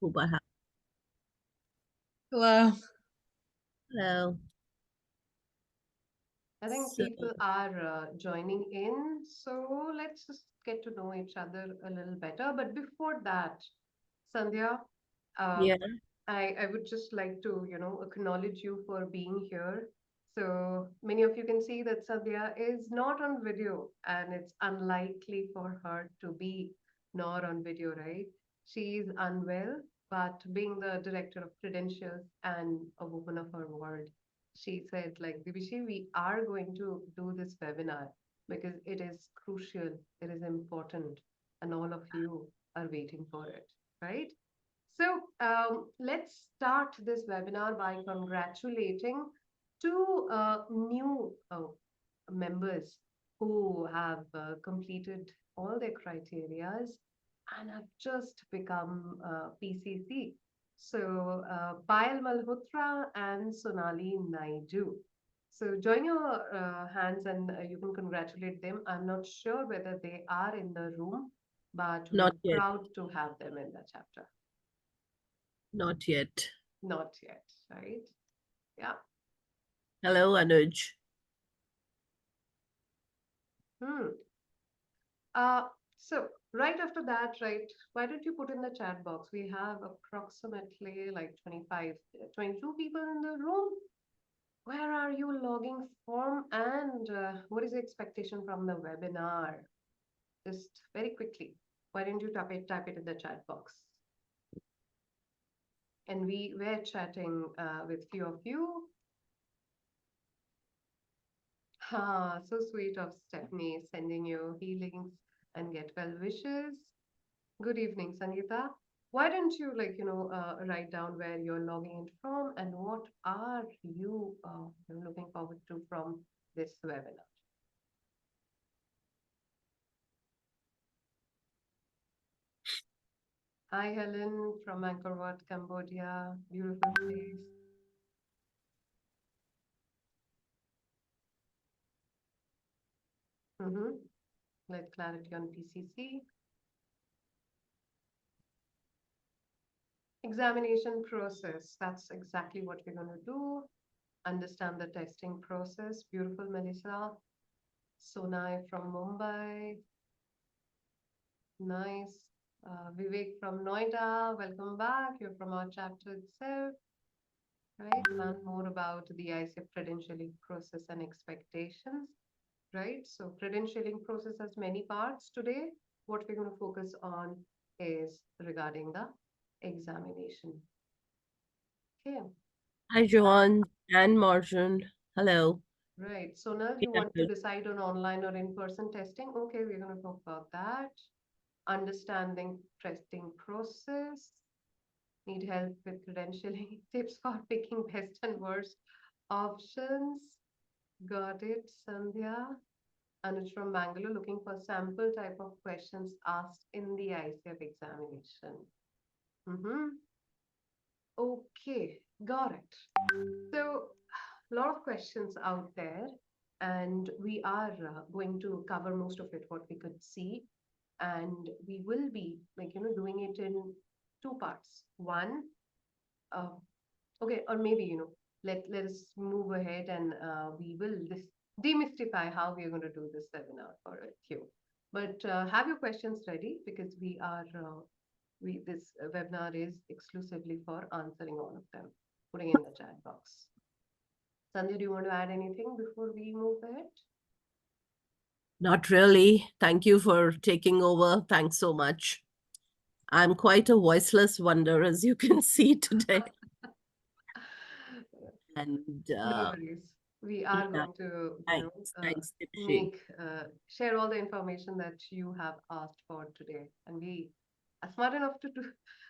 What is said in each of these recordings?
Ubaha. Hello. Hello. I think So, people are joining in, so let's just get to know each other a little better. But before that, Sandhya, uh, yeah, I would just like to, acknowledge you for being here. So many of you can see that Sandhya is not on video, and it's unlikely for her to be not on video, right? She's unwell, but being the director of credentials and a woman of her word, she said, like, Debeshi, we are going to do this webinar because it is crucial, it is important, and all of you are waiting for it, right? So let's start this webinar by congratulating two new members who have completed all their criterias and have just become PCC. So Payal Malhotra and Sonali Naidu. So join your hands and you can congratulate them. I'm not sure whether they are in the room, but we not are yet. proud to have them in the chapter. Not yet. Not yet, right? Yeah. Hello, Anuj. Hmm. Uh, so right after that, right, why don't you put in the chat box? We have approximately like 25, 22 people in the room. Where are you logging from and what is the expectation from the webinar? Just very quickly. Why don't you type it in the chat box? And we were chatting with few of you. So sweet of Stephanie sending you healings and get well wishes. Good evening, Sangeeta. Why don't you write down where you're logging in from and what are you looking forward to from this webinar? Hi, Helen from Angkor Wat, Cambodia. Beautiful place. Mm-hmm. Let clarity on PCC. Examination process. That's exactly what we're going to do. Understand the testing process. Beautiful, Melissa. Sonai from Mumbai. Nice. Vivek from Noida, welcome back. You're from our chapter itself, right? Learn more about the ICF credentialing process and expectations, right? So credentialing process has many parts today. What we're going to focus on is regarding the examination. Okay. Hi, Johan and Marjan. Hello. Right. So now Hey, you want to Anuj. decide on online or in-person testing? Okay, we're going to talk about that. Understanding testing process. Need help with credentialing tips for picking best and worst options. Got it, Sandhya. Anuj from Bangalore looking for sample type of questions asked in the ICF examination. Mm-hmm. Okay, got it. So, a lot of questions out there, and we are going to cover most of it, what we could see. And we will be doing it in two parts. One, uh, okay, or maybe, let us move ahead and we will demystify how we are going to do this webinar for you. But have your questions ready because this webinar is exclusively for answering all of them, putting in the chat box. Sandhya, do you want to add anything before we move ahead? Not really. Thank you for taking over. Thanks so much. I'm quite a voiceless wonder, as you can see today. And No worries. We are yeah, going to, thanks. Thanks, Debeshi. make share all the information that you have asked for today, and we are smart enough to do.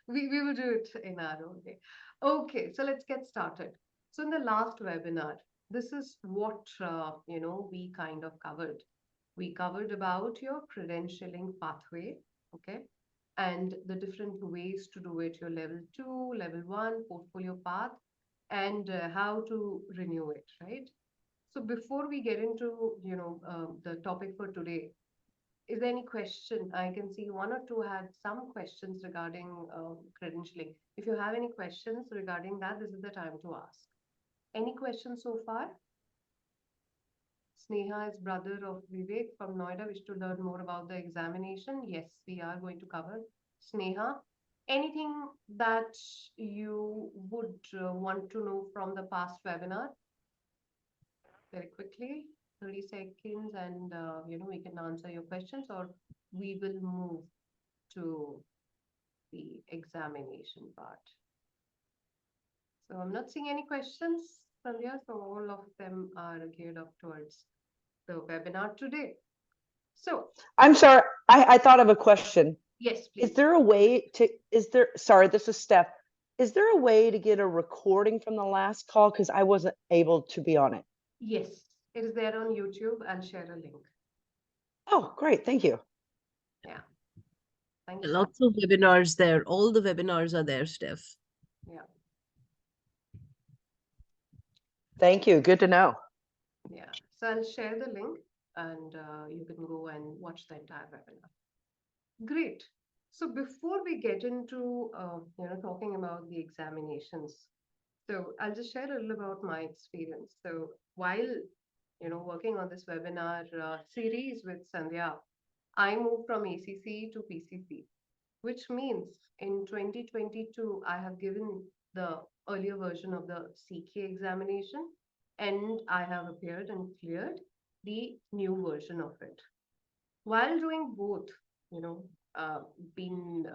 We will do it in our own way. Okay, so let's get started. So in the last webinar, this is what we kind of covered. We covered about your credentialing pathway, okay, and the different ways to do it. Your level 2, level 1 portfolio path and how to renew it, right? So before we get into the topic for today, is there any question? I can see one or two had some questions regarding credentialing. If you have any questions regarding that, this is the time to ask. Any questions so far? Sneha is brother of Vivek from Noida. Wish to learn more about the examination. Yes, we are going to cover. Sneha, anything that you would want to know from the past webinar? Very quickly, 30 seconds, and we can answer your questions, or we will move to the examination part. So I'm not seeing any questions, Sandhya, so all of them are geared up towards the webinar today. So I'm sorry, I thought of a question. yes, Is please. there a way to, sorry, this is Steph. Is there a way to get a recording from the last call? Because I wasn't able to be on it. Yes, it is there on YouTube. I'll share a link. Oh, great. Thank you. Yeah. Thank you. Lots of webinars there. All the webinars are there, Steph. Yeah. Thank you. Good to know. Yeah. So I'll share the link, and you can go and watch the entire webinar. Great. So before we get into talking about the examinations, so I'll just share a little about my experience. So while working on this webinar series with Sandhya, I moved from ACC to PCC, which means in 2022 I have given the earlier version of the CK examination, and I have appeared and cleared the new version of it. While doing both, you know, been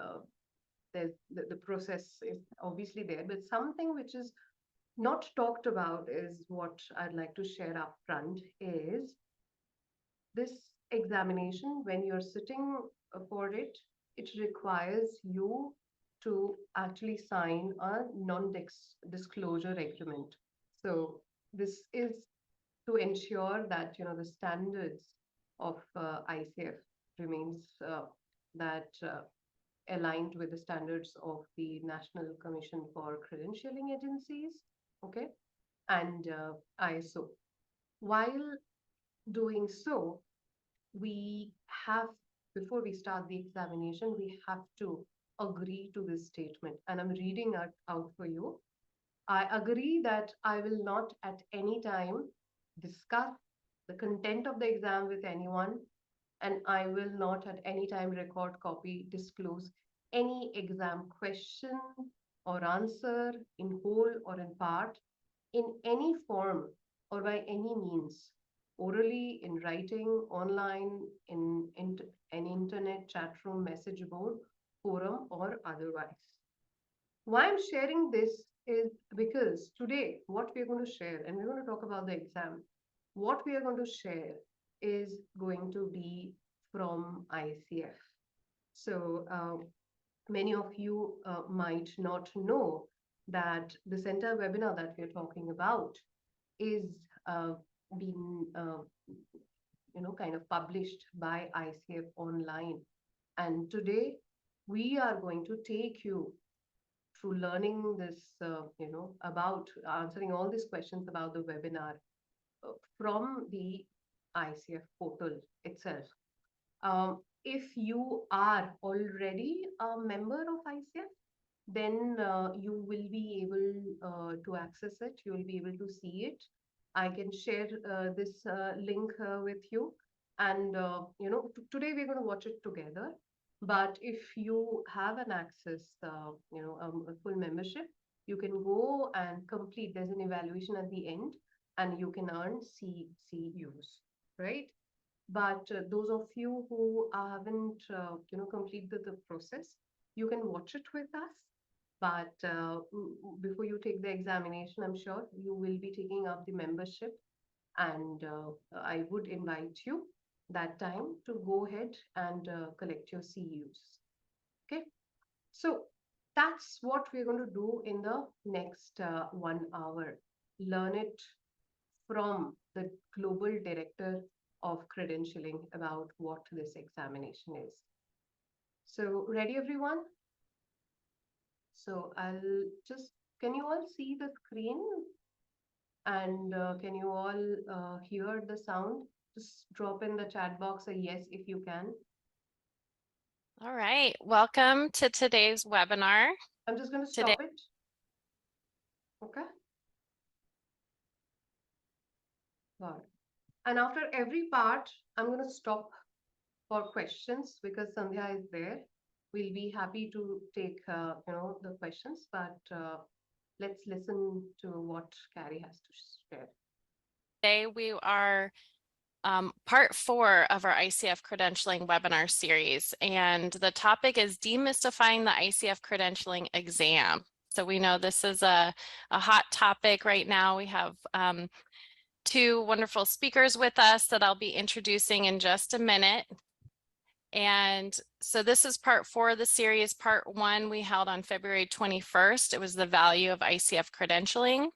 there's the process is obviously there, but something which is not talked about is what I'd like to share up front is this examination. When you're sitting for it, it requires you to actually sign a non-disclosure agreement. So this is to ensure that the standards of ICF remains that aligned with the standards of the National Commission for Credentialing Agencies, okay, and ISO. While doing so, we have, before we start the examination, we have to agree to this statement. And I'm reading it out for you. I agree that I will not at any time discuss the content of the exam with anyone, and I will not at any time record, copy, disclose any exam question or answer in whole or in part, in any form or by any means, orally, in writing, online, in an internet chat room, message board, forum, or otherwise. Why I'm sharing this is because today, what we're going to share, and we're going to talk about the exam, what we are going to share is going to be from ICF. So, many of you might not know that this entire webinar that we're talking about is being, kind of published by ICF online. And today, we are going to take you through learning this, about answering all these questions about the webinar from the ICF portal itself. If you are already a member of ICF, then you will be able to access it. You will be able to see it. I can share this link with you. And, today we're going to watch it together. But if you have an access, a full membership, you can go and complete. There's an evaluation at the end, and you can earn CUs, right? But those of you who haven't, completed the process, you can watch it with us. But before you take the examination, I'm sure you will be taking up the membership, and I would invite you that time to go ahead and collect your CUs. Okay, so that's what we're going to do in the next 1 hour. Learn it from the global director of credentialing about what this examination is. So ready, everyone? So I'll just, can you all see the screen? And can you all hear the sound? Just drop in the chat box a yes if you can. All right, welcome to today's webinar. I'm just going to Today- stop it. Okay. Got it. And after every part, I'm going to stop for questions because Sandhya is there. We'll be happy to take, the questions, but let's listen to what Carrie has to share. Today we are part 4 of our ICF Credentialing webinar series, and the topic is Demystifying the ICF Credentialing Exam. So we know this is a hot topic right now. We have 2 wonderful speakers with us that I'll be introducing in just a minute. And so this is part 4 of the series. Part 1 we held on February 21st. It was the value of ICF credentialing.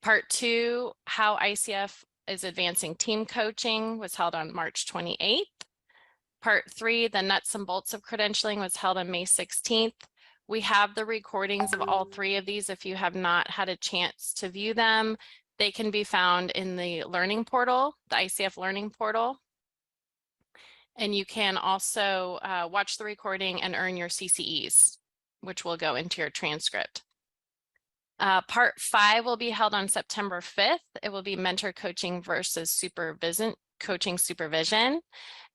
Part 2, how ICF is advancing team coaching, was held on March 28th. Part 3, the nuts and bolts of credentialing, was held on May 16th. We have the recordings of all 3 of these. If you have not had a chance to view them, they can be found in the learning portal, the ICF learning portal. And you can also watch the recording and earn your CCEs, which will go into your transcript. Part 5 will be held on September 5th. It will be mentor coaching versus coaching supervision.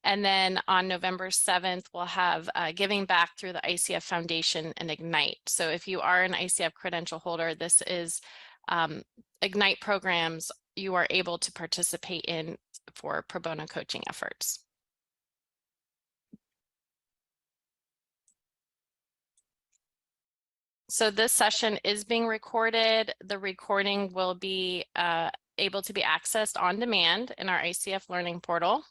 And then on November 7th, we'll have giving back through the ICF Foundation and Ignite. So if you are an ICF credential holder, this is Ignite programs you are able to participate in for pro bono coaching efforts. So this session is being recorded. The recording will be able to be accessed on demand in our ICF learning portal.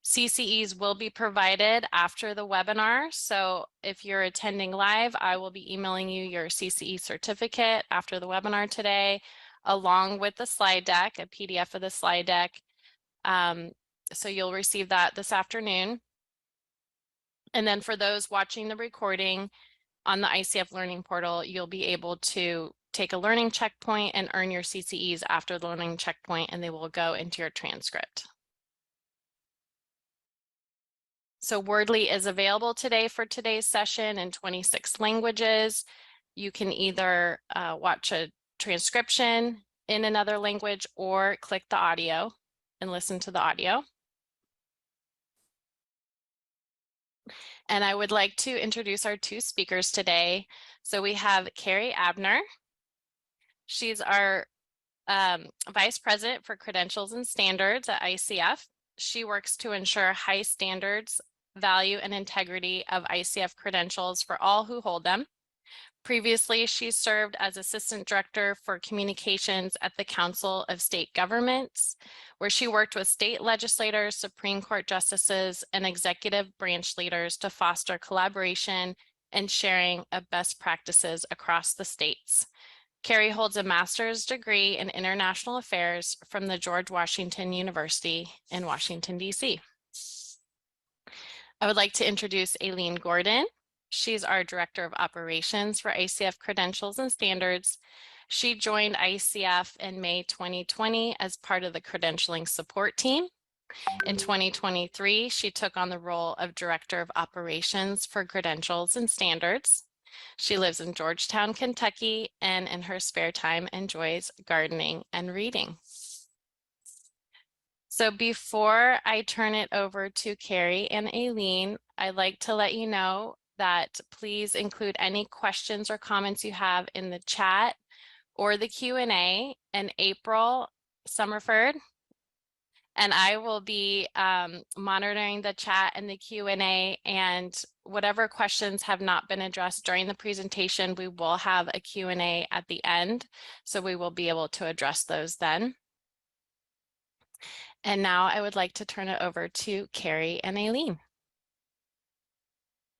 CCEs will be provided after the webinar. So if you're attending live, I will be emailing you your CCE certificate after the webinar today, along with the slide deck, a PDF of the slide deck. So you'll receive that this afternoon. And then for those watching the recording on the ICF learning portal, you'll be able to take a learning checkpoint and earn your CCEs after the learning checkpoint, and they will go into your transcript. So Wordly is available today for today's session in 26 languages. You can either watch a transcription in another language or click the audio and listen to the audio. And I would like to introduce our 2 speakers today. So we have Carrie Abner. She's our Vice President for Credentials and Standards at ICF. She works to ensure high standards, value, and integrity of ICF credentials for all who hold them. Previously, she served as Assistant Director for Communications at the Council of State Governments, where she worked with state legislators, Supreme Court justices, and executive branch leaders to foster collaboration and sharing of best practices across the states. Carrie holds a master's degree in international affairs from the George Washington University in Washington, D.C. I would like to introduce Aileen Gordon. She's our Director of Operations for ICF Credentials and Standards. She joined ICF in May 2020 as part of the credentialing support team. In 2023, she took on the role of Director of Operations for Credentials and Standards. She lives in Georgetown, Kentucky, and in her spare time enjoys gardening and reading. So before I turn it over to Carrie and Aileen, I'd like to let you know that please include any questions or comments you have in the chat or the Q&A. And April Summerford and I will be monitoring the chat and the Q&A, and whatever questions have not been addressed during the presentation, we will have a Q&A at the end, so we will be able to address those then. And now I would like to turn it over to Carrie and Aileen.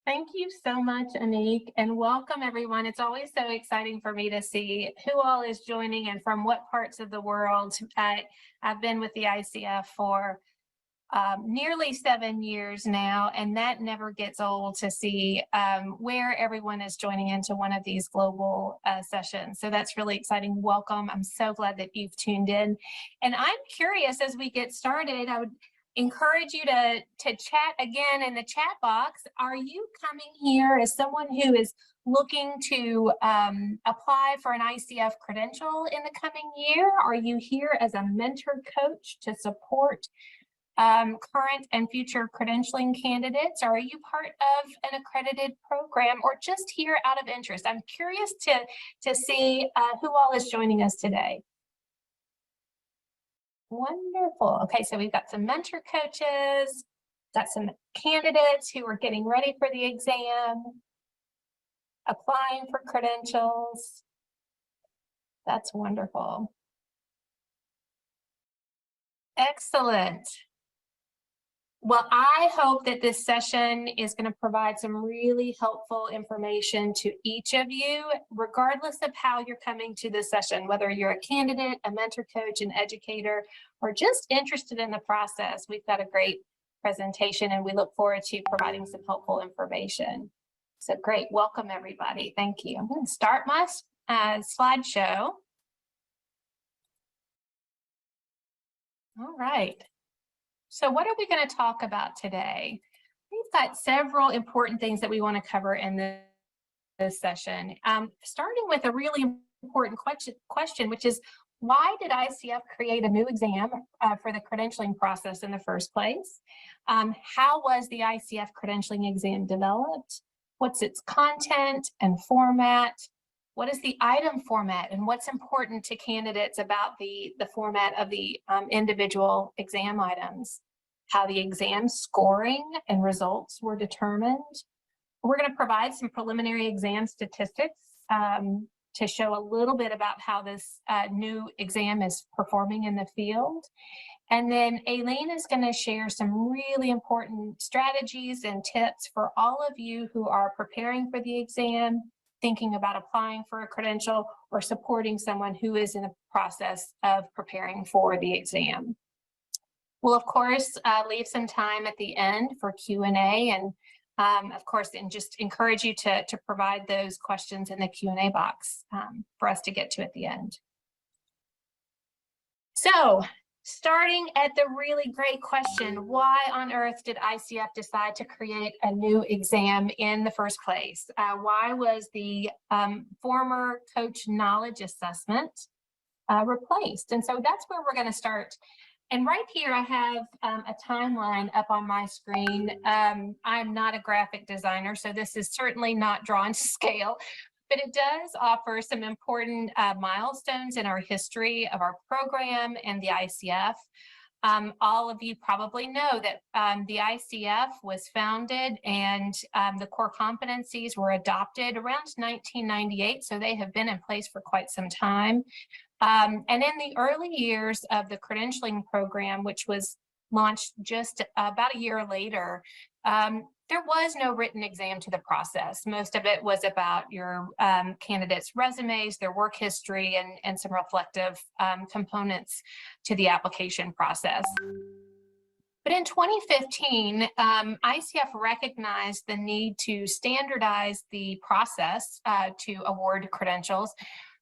Thank you so much, Anik, and welcome everyone. It's always so exciting for me to see who all is joining and from what parts of the world. I've been with the ICF for nearly 7 years now, and that never gets old to see where everyone is joining into one of these global sessions. So that's really exciting. Welcome. I'm so glad that you've tuned in. And I'm curious, as we get started, I would encourage you to chat again in the chat box. Are you coming here as someone who is looking to apply for an ICF credential in the coming year? Are you here as a mentor coach to support current and future credentialing candidates? Or are you part of an accredited program, or just here out of interest? I'm curious to see who all is joining us today. Wonderful. Okay, so we've got some mentor coaches, got some candidates who are getting ready for the exam, applying for credentials. That's wonderful. Excellent. Well, I hope that this session is going to provide some really helpful information to each of you, regardless of how you're coming to this session, whether you're a candidate, a mentor coach, an educator, or just interested in the process. We've got a great presentation, and we look forward to providing some helpful information. So great. Welcome, everybody. Thank you. I'm going to start my slideshow. All right. So what are we going to talk about today? We've got several important things that we want to cover in this session, starting with a really important question, which is, why did ICF create a new exam for the credentialing process in the first place? How was the ICF credentialing exam developed? What's its content and format? What is the item format, and what's important to candidates about the format of the individual exam items? How the exam scoring and results were determined. We're going to provide some preliminary exam statistics to show a little bit about how this new exam is performing in the field. And then Aileen is going to share some really important strategies and tips for all of you who are preparing for the exam, thinking about applying for a credential, or supporting someone who is in the process of preparing for the exam. We'll, of course, leave some time at the end for Q&A, and of course, and just encourage you to provide those questions in the Q&A box for us to get to at the end. So, starting at the really great question, why on earth did ICF decide to create a new exam in the first place? Why was the former coach knowledge assessment replaced? And so that's where we're going to start. And right here, I have a timeline up on my screen. I'm not a graphic designer, so this is certainly not drawn to scale, but it does offer some important milestones in our history of our program and the ICF. All of you probably know that the ICF was founded and the core competencies were adopted around 1998, so they have been in place for quite some time. And in the early years of the credentialing program, which was launched just about a year later, there was no written exam to the process. Most of it was about your candidates' resumes, their work history, and some reflective components to the application process. But in 2015, ICF recognized the need to standardize the process to award credentials,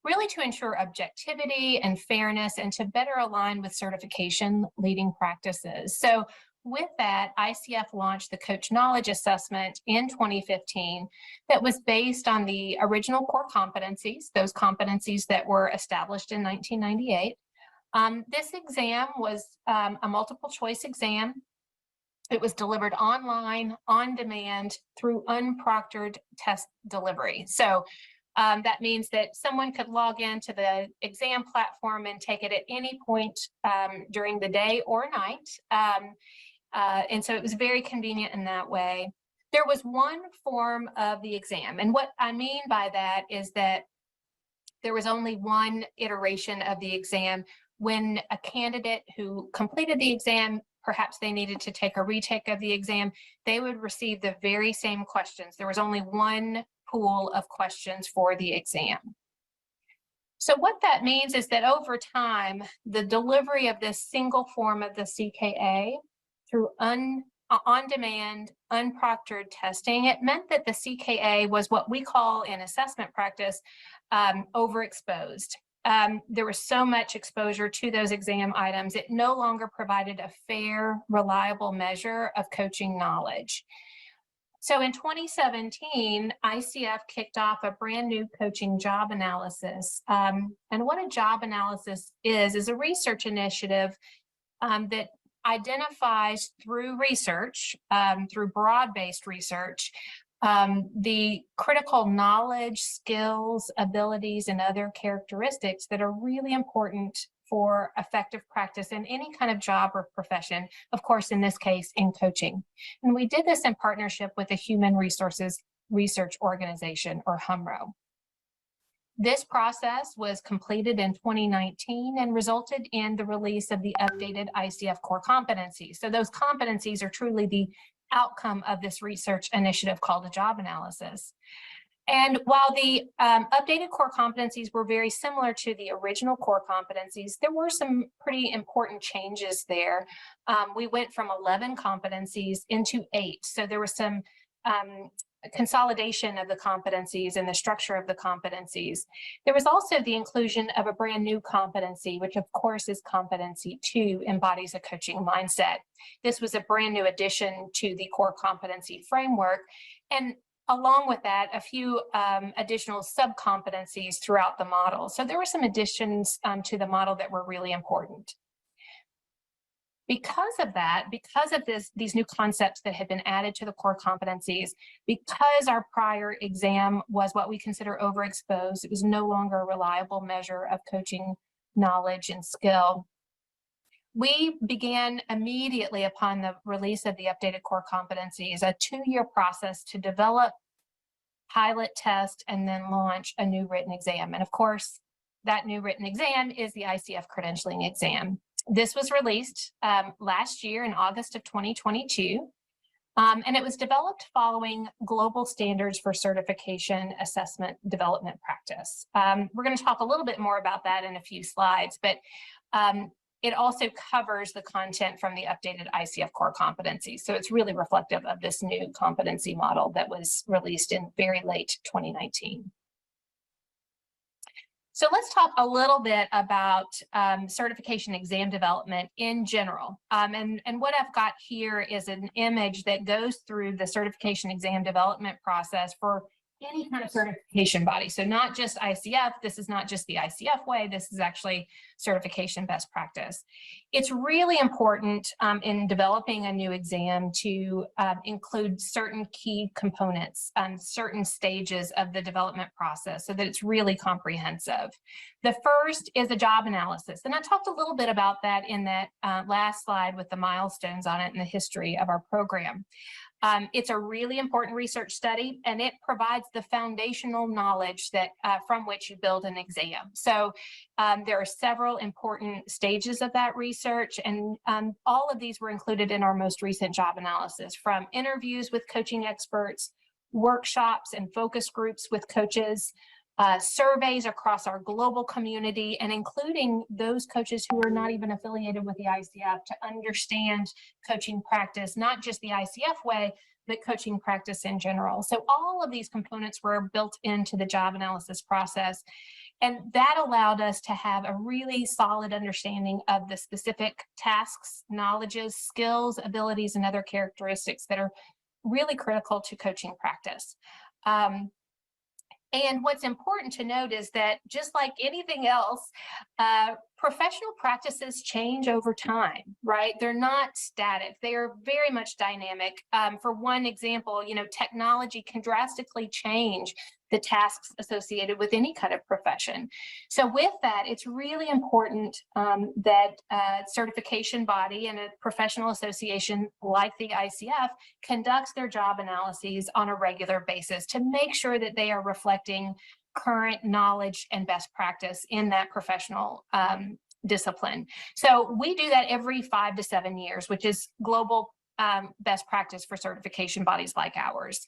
really to ensure objectivity and fairness and to better align with certification leading practices. So with that, ICF launched the Coach Knowledge Assessment in 2015 that was based on the original core competencies, those competencies that were established in 1998. This exam was a multiple choice exam. It was delivered online, on demand, through unproctored test delivery. So that means that someone could log into the exam platform and take it at any point during the day or night. And so it was very convenient in that way. There was one form of the exam. And what I mean by that is that there was only one iteration of the exam. When a candidate who completed the exam, perhaps they needed to take a retake of the exam, they would receive the very same questions. There was only one pool of questions for the exam. So what that means is that over time, the delivery of this single form of the CKA through on-demand, unproctored testing. It meant that the CKA was what we call in assessment practice overexposed. There was so much exposure to those exam items, it no longer provided a fair, reliable measure of coaching knowledge. So in 2017, ICF kicked off a brand new coaching job analysis. And what a job analysis is a research initiative that identifies through research, through broad-based research, the critical knowledge, skills, abilities, and other characteristics that are really important for effective practice in any kind of job or profession, of course, in this case, in coaching. And we did this in partnership with the Human Resources Research Organization, or HUMRO. This process was completed in 2019 and resulted in the release of the updated ICF Core Competencies. So those competencies are truly the outcome of this research initiative called a job analysis. And while the updated core competencies were very similar to the original core competencies, there were some pretty important changes there. We went from 11 competencies into 8. So there was some consolidation of the competencies and the structure of the competencies. There was also the inclusion of a brand new competency, which of course is competency 2, embodies a coaching mindset. This was a brand new addition to the core competency framework. And along with that, a few additional sub-competencies throughout the model. So there were some additions to the model that were really important. Because of that, because of these new concepts that had been added to the core competencies, because our prior exam was what we consider overexposed, it was no longer a reliable measure of coaching knowledge and skill. We began immediately upon the release of the updated core competencies, a 2-year process to develop, pilot, test, and then launch a new written exam. And of course, that new written exam is the ICF Credentialing Exam. This was released last year in August of 2022, and it was developed following global standards for certification, assessment, development practice. We're going to talk a little bit more about that in a few slides, but it also covers the content from the updated ICF core competencies. So it's really reflective of this new competency model that was released in very late 2019. So let's talk a little bit about certification exam development in general. And what I've got here is an image that goes through the certification exam development process for any kind of certification body. So not just ICF, this is not just the ICF way, this is actually certification best practice. It's really important in developing a new exam to include certain key components, certain stages of the development process so that it's really comprehensive. The first is a job analysis. And I talked a little bit about that in that last slide with the milestones on it and the history of our program. It's a really important research study, and it provides the foundational knowledge that from which you build an exam. So there are several important stages of that research, and all of these were included in our most recent job analysis, from interviews with coaching experts, workshops and focus groups with coaches, surveys across our global community, and including those coaches who are not even affiliated with the ICF to understand coaching practice, not just the ICF way, but coaching practice in general. So all of these components were built into the job analysis process. And that allowed us to have a really solid understanding of the specific tasks, knowledges, skills, abilities, and other characteristics that are really critical to coaching practice. And what's important to note is that just like anything else, professional practices change over time, right? They're not static. They are very much dynamic. For one example, technology can drastically change the tasks associated with any kind of profession. So with that, it's really important that a certification body and a professional association like the ICF conducts their job analyses on a regular basis to make sure that they are reflecting current knowledge and best practice in that professional discipline. So we do that every 5 to 7 years, which is global best practice for certification bodies like ours.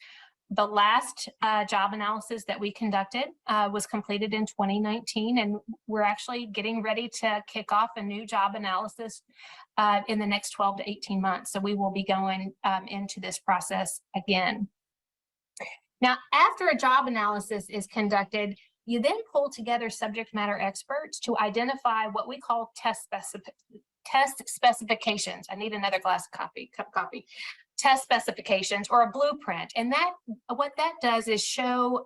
The last job analysis that we conducted was completed in 2019, and we're actually getting ready to kick off a new job analysis in the next 12 to 18 months. So we will be going into this process again. Now, after a job analysis is conducted, you then pull together subject matter experts to identify what we call test specifications. I need another cup of coffee. Test specifications, or a blueprint. And that, what that does is show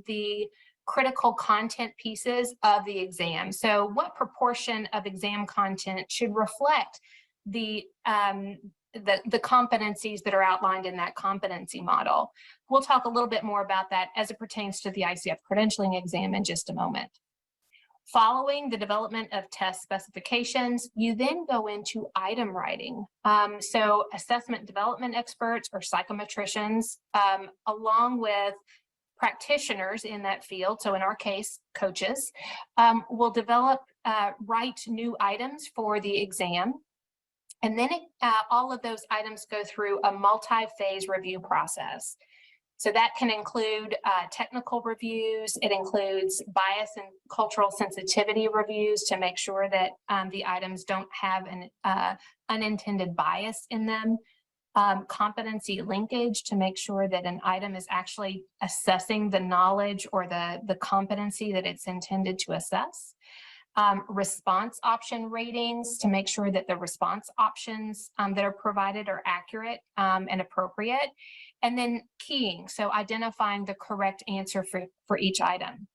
the critical content pieces of the exam. So what proportion of exam content should reflect the competencies that are outlined in that competency model. We'll talk a little bit more about that as it pertains to the ICF credentialing exam in just a moment. Following the development of test specifications, you then go into item writing. So assessment development experts or psychometricians, along with practitioners in that field, so in our case, coaches, will write new items for the exam. And then all of those items go through a multi-phase review process. So that can include technical reviews. It includes bias and cultural sensitivity reviews to make sure that the items don't have an unintended bias in them. Competency linkage to make sure that an item is actually assessing the knowledge or the competency that it's intended to assess. Response option ratings to make sure that the response options that are provided are accurate and appropriate. And then keying, so identifying the correct answer for each item.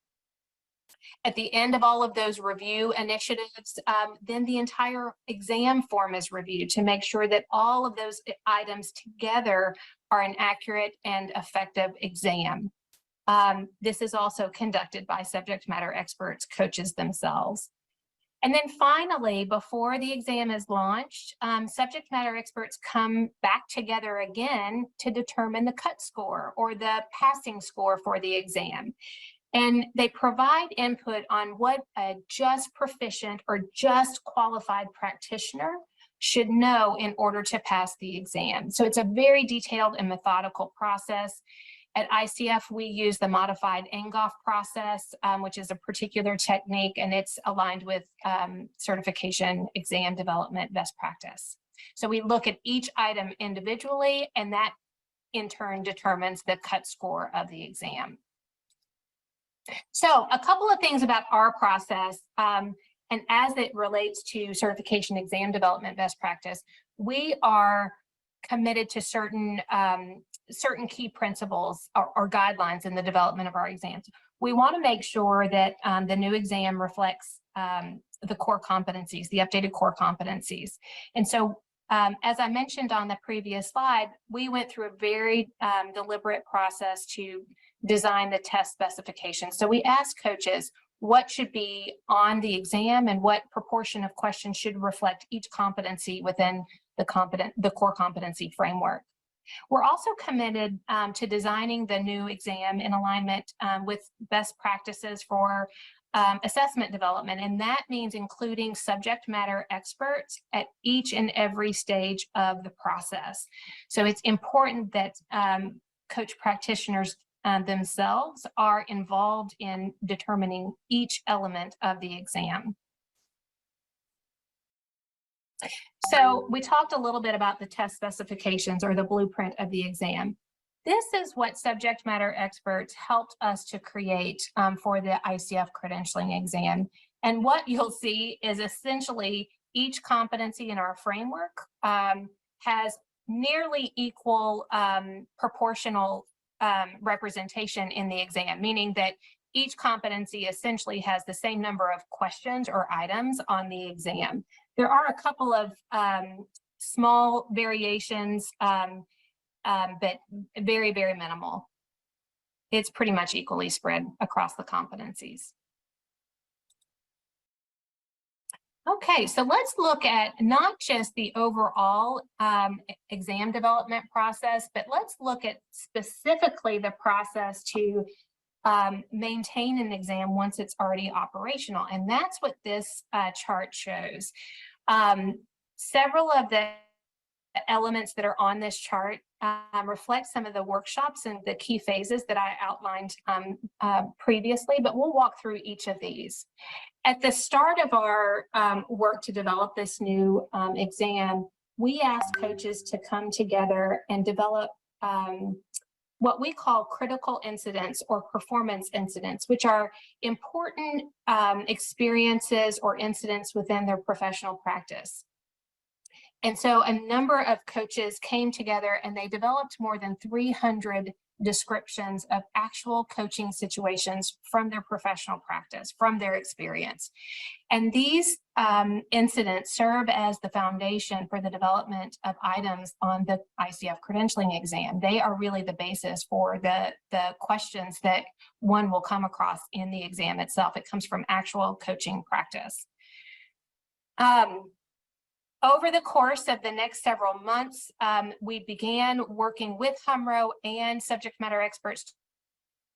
At the end of all of those review initiatives, then the entire exam form is reviewed to make sure that all of those items together are an accurate and effective exam. This is also conducted by subject matter experts, coaches themselves. And then finally, before the exam is launched, subject matter experts come back together again to determine the cut score or the passing score for the exam. And they provide input on what a just proficient or just qualified practitioner should know in order to pass the exam. So it's a very detailed and methodical process. At ICF, we use the modified Enghoff process, which is a particular technique, and it's aligned with certification exam development best practice. So we look at each item individually, and that in turn determines the cut score of the exam. So a couple of things about our process, and as it relates to certification exam development best practice, we are committed to certain key principles or guidelines in the development of our exams. We want to make sure that the new exam reflects the core competencies, the updated core competencies. And so, as I mentioned on the previous slide, we went through a very deliberate process to design the test specifications. So we asked coaches what should be on the exam and what proportion of questions should reflect each competency within the core competency framework. We're also committed to designing the new exam in alignment with best practices for assessment development, and that means including subject matter experts at each and every stage of the process. So it's important that coach practitioners themselves are involved in determining each element of the exam. So we talked a little bit about the test specifications or the blueprint of the exam. This is what subject matter experts helped us to create for the ICF credentialing exam. And what you'll see is essentially each competency in our framework has nearly equal proportional representation in the exam, meaning that each competency essentially has the same number of questions or items on the exam. There are a couple of small variations, but very, very minimal. It's pretty much equally spread across the competencies. Okay, so let's look at not just the overall exam development process, but let's look at specifically the process to maintain an exam once it's already operational. And that's what this chart shows. Several of the elements that are on this chart reflect some of the workshops and the key phases that I outlined previously, but we'll walk through each of these. At the start of our work to develop this new exam, we asked coaches to come together and develop what we call critical incidents or performance incidents, which are important experiences or incidents within their professional practice. And so a number of coaches came together and they developed more than 300 descriptions of actual coaching situations from their professional practice, from their experience. And these incidents serve as the foundation for the development of items on the ICF credentialing exam. They are really the basis for the questions that one will come across in the exam itself. It comes from actual coaching practice. Over the course of the next several months, we began working with HMRO and subject matter experts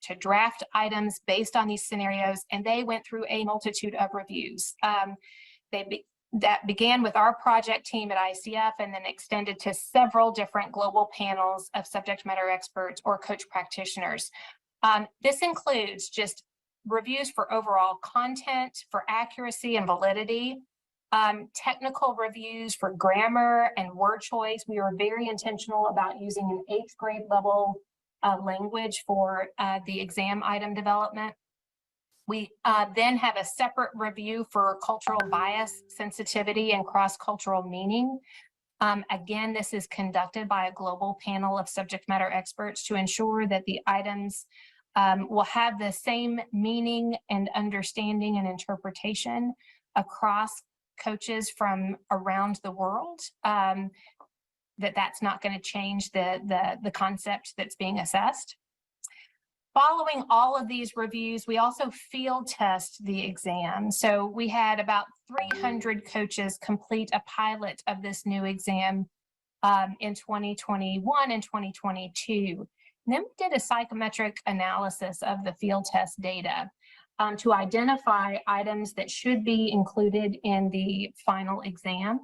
to draft items based on these scenarios, and they went through a multitude of reviews. That began with our project team at ICF and then extended to several different global panels of subject matter experts or coach practitioners. This includes just reviews for overall content, for accuracy and validity, technical reviews for grammar and word choice. We were very intentional about using an 8th grade level language for the exam item development. We then have a separate review for cultural bias, sensitivity, and cross-cultural meaning. Again, this is conducted by a global panel of subject matter experts to ensure that the items will have the same meaning and understanding and interpretation across coaches from around the world, that's not going to change the concept that's being assessed. Following all of these reviews, we also field test the exam. So we had about 300 coaches complete a pilot of this new exam in 2021 and 2022. And then we did a psychometric analysis of the field test data to identify items that should be included in the final exam.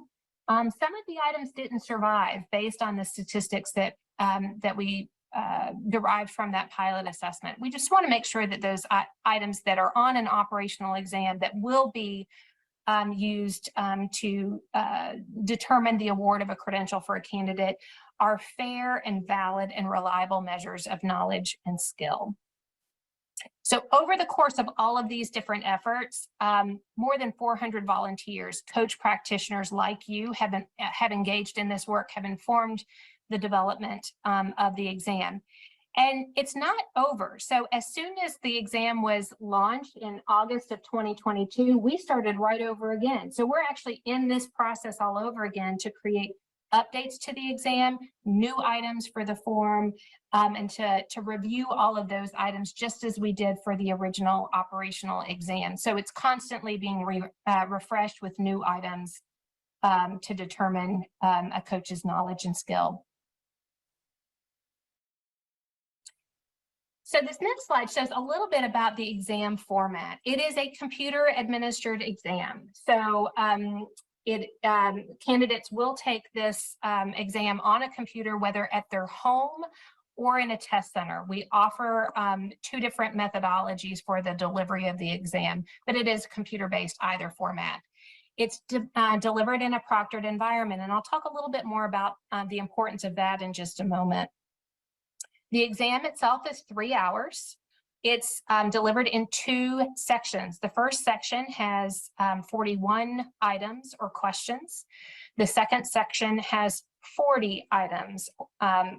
Some of the items didn't survive based on the statistics that we derived from that pilot assessment. We just want to make sure that those items that are on an operational exam that will be used to determine the award of a credential for a candidate are fair and valid and reliable measures of knowledge and skill. So over the course of all of these different efforts, more than 400 volunteers, coach practitioners like you have engaged in this work, have informed the development of the exam. And it's not over. So as soon as the exam was launched in August of 2022, we started right over again. So we're actually in this process all over again to create updates to the exam, new items for the form, and to review all of those items just as we did for the original operational exam. So it's constantly being refreshed with new items to determine a coach's knowledge and skill. So this next slide shows a little bit about the exam format. It is a computer administered exam. So candidates will take this exam on a computer, whether at their home or in a test center. We offer 2 different methodologies for the delivery of the exam, but it is computer-based either format. It's delivered in a proctored environment, and I'll talk a little bit more about the importance of that in just a moment. The exam itself is 3 hours. It's delivered in 2 sections. The first section has 41 items or questions. The second section has 40 items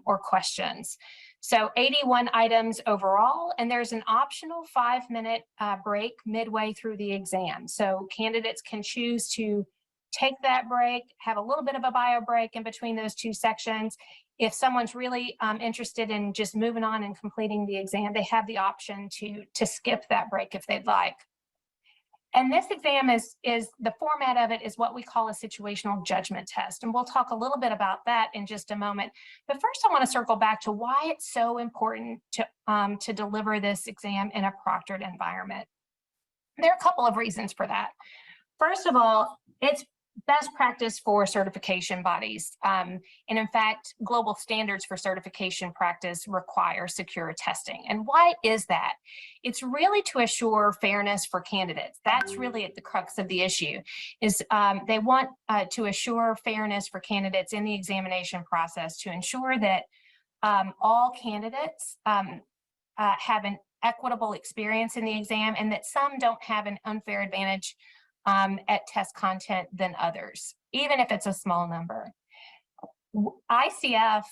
or questions. So 81 items overall, and there's an optional 5-minute break midway through the exam. So candidates can choose to take that break, have a little bit of a bio break in between those 2 sections. If someone's really interested in just moving on and completing the exam, they have the option to skip that break if they'd like. And this exam is the format of it is what we call a situational judgment test. And we'll talk a little bit about that in just a moment. But first, I want to circle back to why it's so important to deliver this exam in a proctored environment. There are a couple of reasons for that. First of all, it's best practice for certification bodies. And in fact, global standards for certification practice require secure testing. And why is that? It's really to assure fairness for candidates. That's really at the crux of the issue, is they want to assure fairness for candidates in the examination process, to ensure that all candidates have an equitable experience in the exam, and that some don't have an unfair advantage at test content than others, even if it's a small number. ICF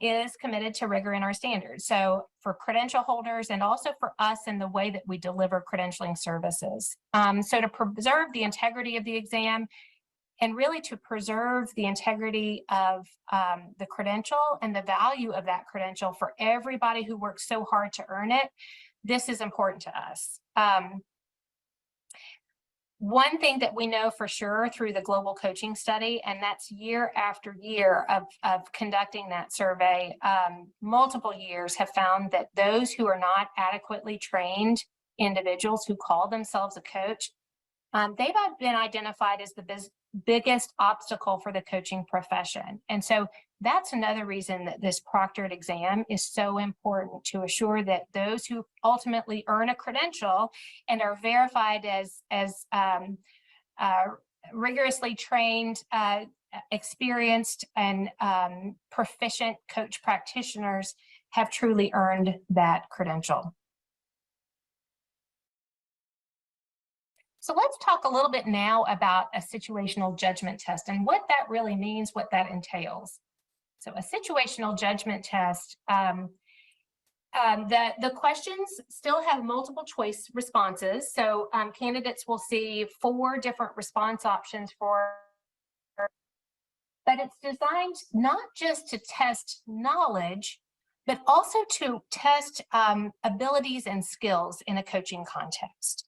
is committed to rigor in our standards. So for credential holders and also for us in the way that we deliver credentialing services. So to preserve the integrity of the exam and really to preserve the integrity of the credential and the value of that credential for everybody who works so hard to earn it, this is important to us. One thing that we know for sure through the global coaching study, and that's year after year of conducting that survey, multiple years have found that those who are not adequately trained individuals who call themselves a coach, they've been identified as the biggest obstacle for the coaching profession. And so that's another reason that this proctored exam is so important, to assure that those who ultimately earn a credential and are verified as rigorously trained, experienced, and proficient coach practitioners have truly earned that credential. So let's talk a little bit now about a situational judgment test and what that really means, what that entails. So a situational judgment test, the questions still have multiple choice responses. So candidates will see 4 different response options but it's designed not just to test knowledge, but also to test abilities and skills in a coaching context.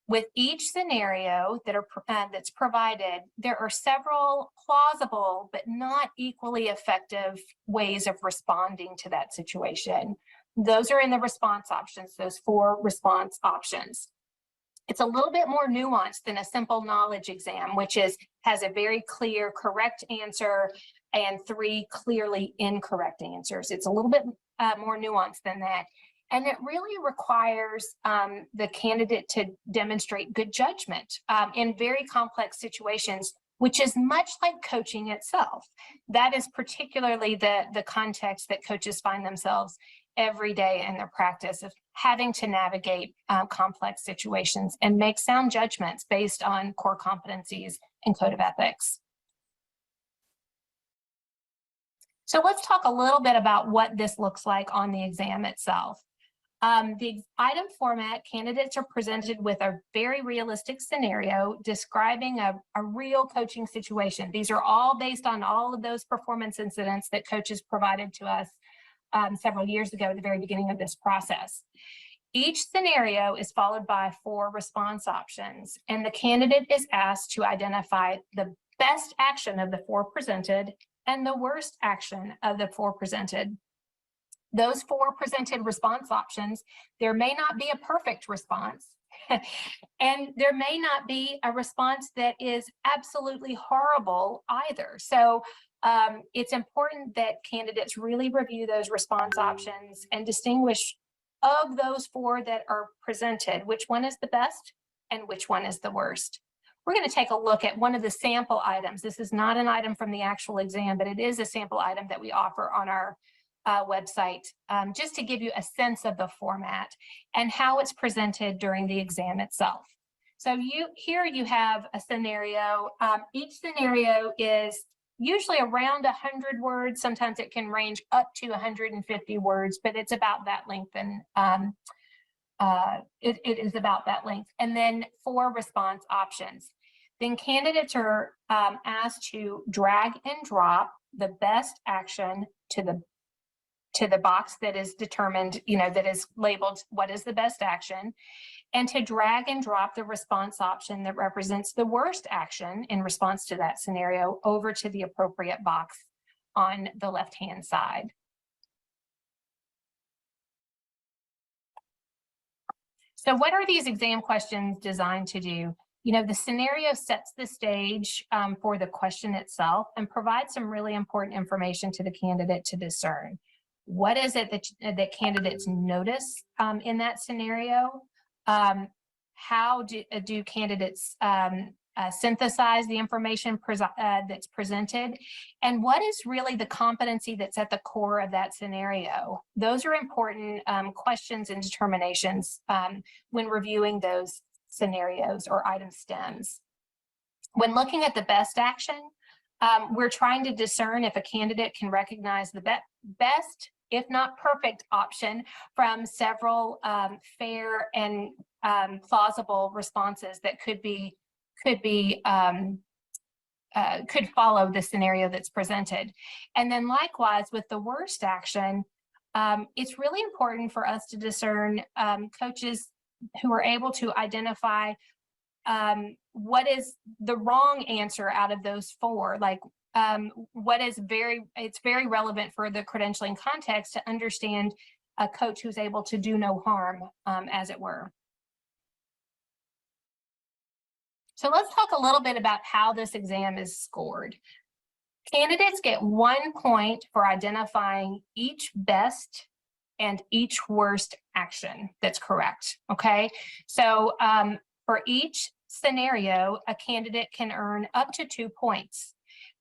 With each scenario that's provided, there are several plausible but not equally effective ways of responding to that situation. Those are in the response options, those 4 response options. It's a little bit more nuanced than a simple knowledge exam, which has a very clear correct answer and 3 clearly incorrect answers. It's a little bit more nuanced than that. And it really requires the candidate to demonstrate good judgment in very complex situations, which is much like coaching itself. That is particularly the context that coaches find themselves every day in their practice, of having to navigate complex situations and make sound judgments based on core competencies and code of ethics. So let's talk a little bit about what this looks like on the exam itself. The item format, candidates are presented with a very realistic scenario describing a real coaching situation. These are all based on all of those performance incidents that coaches provided to us several years ago at the very beginning of this process. Each scenario is followed by 4 response options, and the candidate is asked to identify the best action of the 4 presented and the worst action of the 4 presented. Those 4 presented response options, there may not be a perfect response, and there may not be a response that is absolutely horrible either. So it's important that candidates really review those response options and distinguish of those 4 that are presented, which one is the best and which one is the worst. We're going to take a look at one of the sample items. This is not an item from the actual exam, but it is a sample item that we offer on our website, just to give you a sense of the format and how it's presented during the exam itself. So here you have a scenario. Each scenario is usually around 100 words. Sometimes it can range up to 150 words, but it's about that length, and it is about that length. And then 4 response options. Then candidates are asked to drag and drop the best action to the box that is determined, that is labeled what is the best action, and to drag and drop the response option that represents the worst action in response to that scenario over to the appropriate box on the left-hand side. So what are these exam questions designed to do? The scenario sets the stage for the question itself and provides some really important information to the candidate to discern. What is it that candidates notice in that scenario? How do candidates synthesize the information that's presented? And what is really the competency that's at the core of that scenario? Those are important questions and determinations when reviewing those scenarios or item stems. When looking at the best action, we're trying to discern if a candidate can recognize the best, if not perfect, option from several fair and plausible responses that could follow the scenario that's presented. And then likewise with the worst action, it's really important for us to discern coaches who are able to identify what is the wrong answer out of those four. Like it's very relevant for the credentialing context to understand a coach who's able to do no harm, as it were. So let's talk a little bit about how this exam is scored. Candidates get 1 point for identifying each best and each worst action that's correct, okay? So for each scenario, a candidate can earn up to 2 points.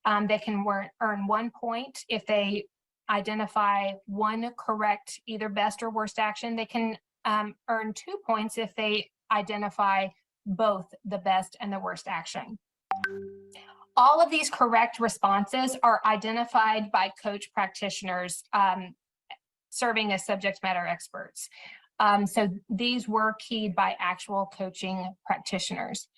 They can earn 1 point if they identify one correct, either best or worst action. They can earn 2 points if they identify both the best and the worst action. All of these correct responses are identified by coach practitioners serving as subject matter experts. So these were keyed by actual coaching practitioners.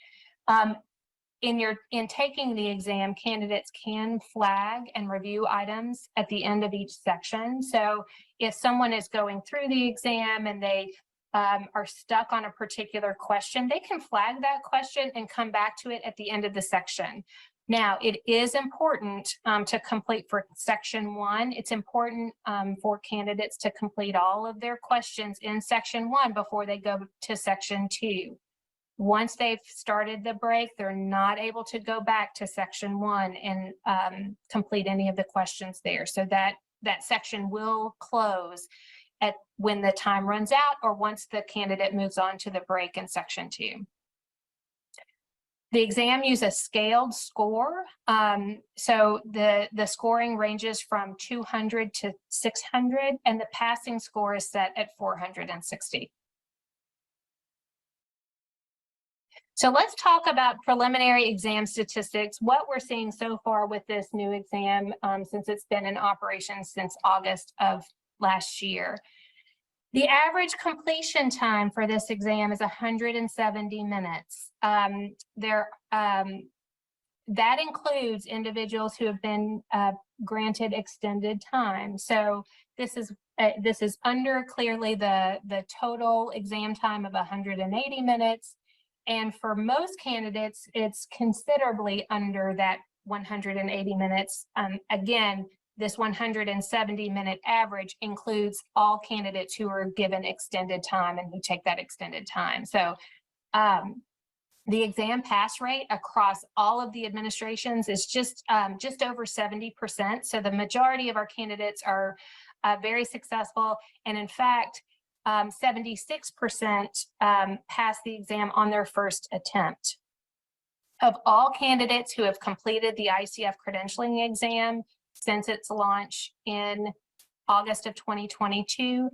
In taking the exam, candidates can flag and review items at the end of each section. So if someone is going through the exam and they are stuck on a particular question, they can flag that question and come back to it at the end of the section. Now, it is important to complete for section 1. It's important for candidates to complete all of their questions in section 1 before they go to section 2. Once they've started the break, they're not able to go back to section 1 and complete any of the questions there. So that section will close when the time runs out or once the candidate moves on to the break in section 2. The exam uses a scaled score. So the scoring ranges from 200 to 600, and the passing score is set at 460. So let's talk about preliminary exam statistics, what we're seeing so far with this new exam since it's been in operation since August of last year. The average completion time for this exam is 170 minutes. That includes individuals who have been granted extended time. So this is under clearly the total exam time of 180 minutes. And for most candidates, it's considerably under that 180 minutes. Again, this 170-minute average includes all candidates who are given extended time and who take that extended time. So the exam pass rate across all of the administrations is just over 70%. So the majority of our candidates are very successful. And in fact, 76% pass the exam on their first attempt. Of all candidates who have completed the ICF credentialing exam since its launch in August of 2022,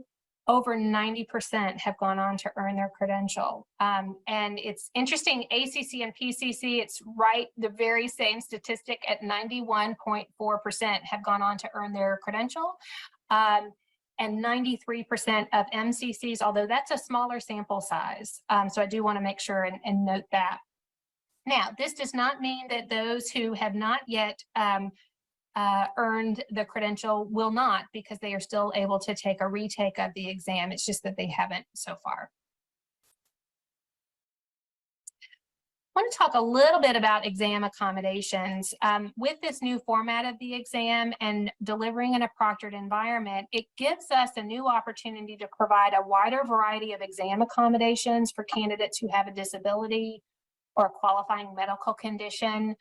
over 90% have gone on to earn their credential. And it's interesting, ACC and PCC, it's right, the very same statistic at 91.4% have gone on to earn their credential. And 93% of MCCs, although that's a smaller sample size. So I do want to make sure and note that. Now, this does not mean that those who have not yet earned the credential will not, because they are still able to take a retake of the exam. It's just that they haven't so far. I want to talk a little bit about exam accommodations. With this new format of the exam and delivering in a proctored environment, it gives us a new opportunity to provide a wider variety of exam accommodations for candidates who have a disability or a qualifying medical condition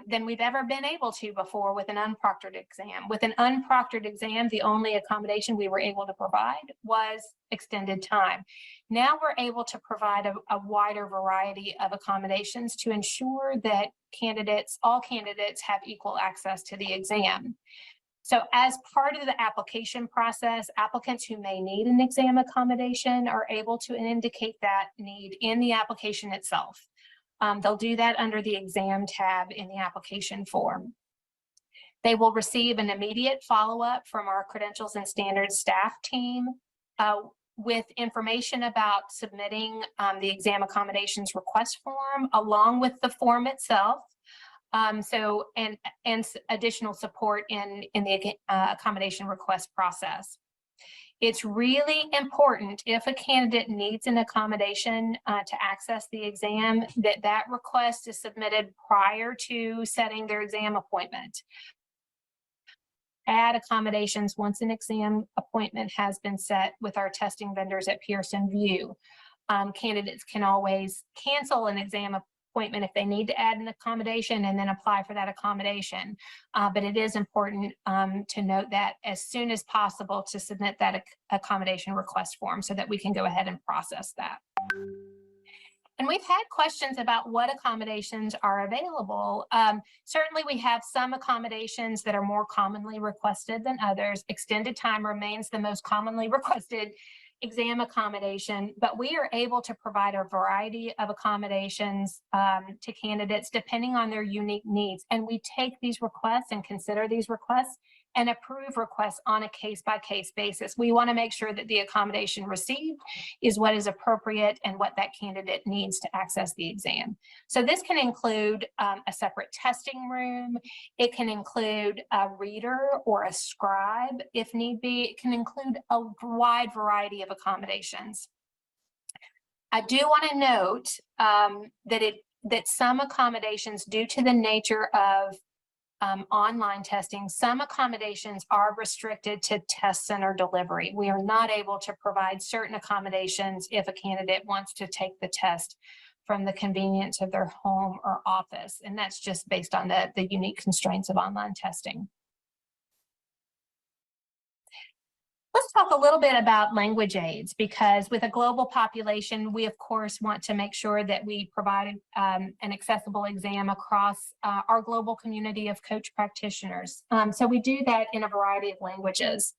than we've ever been able to before with an unproctored exam. With an unproctored exam, the only accommodation we were able to provide was extended time. Now we're able to provide a wider variety of accommodations to ensure that all candidates have equal access to the exam. So as part of the application process, applicants who may need an exam accommodation are able to indicate that need in the application itself. They'll do that under the exam tab in the application form. They will receive an immediate follow-up from our credentials and standards staff team with information about submitting the exam accommodations request form along with the form itself. And additional support in the accommodation request process. It's really important if a candidate needs an accommodation to access the exam that request is submitted prior to setting their exam appointment. Add accommodations once an exam appointment has been set with our testing vendors at Pearson VUE. Candidates can always cancel an exam appointment if they need to add an accommodation and then apply for that accommodation. But it is important to note that as soon as possible to submit that accommodation request form so that we can go ahead and process that. And we've had questions about what accommodations are available. Certainly we have some accommodations that are more commonly requested than others. Extended time remains the most commonly requested exam accommodation, but we are able to provide a variety of accommodations to candidates depending on their unique needs. And we take these requests and consider these requests and approve requests on a case-by-case basis. We want to make sure that the accommodation received is what is appropriate and what that candidate needs to access the exam. So this can include a separate testing room. It can include a reader or a scribe if need be. It can include a wide variety of accommodations. I do want to note that some accommodations, due to the nature of online testing, some accommodations are restricted to test center delivery. We are not able to provide certain accommodations if a candidate wants to take the test from the convenience of their home or office. And that's just based on the unique constraints of online testing. Let's talk a little bit about language aids, because with a global population, we of course want to make sure that we provide an accessible exam across our global community of coach practitioners. So we do that in a variety of languages.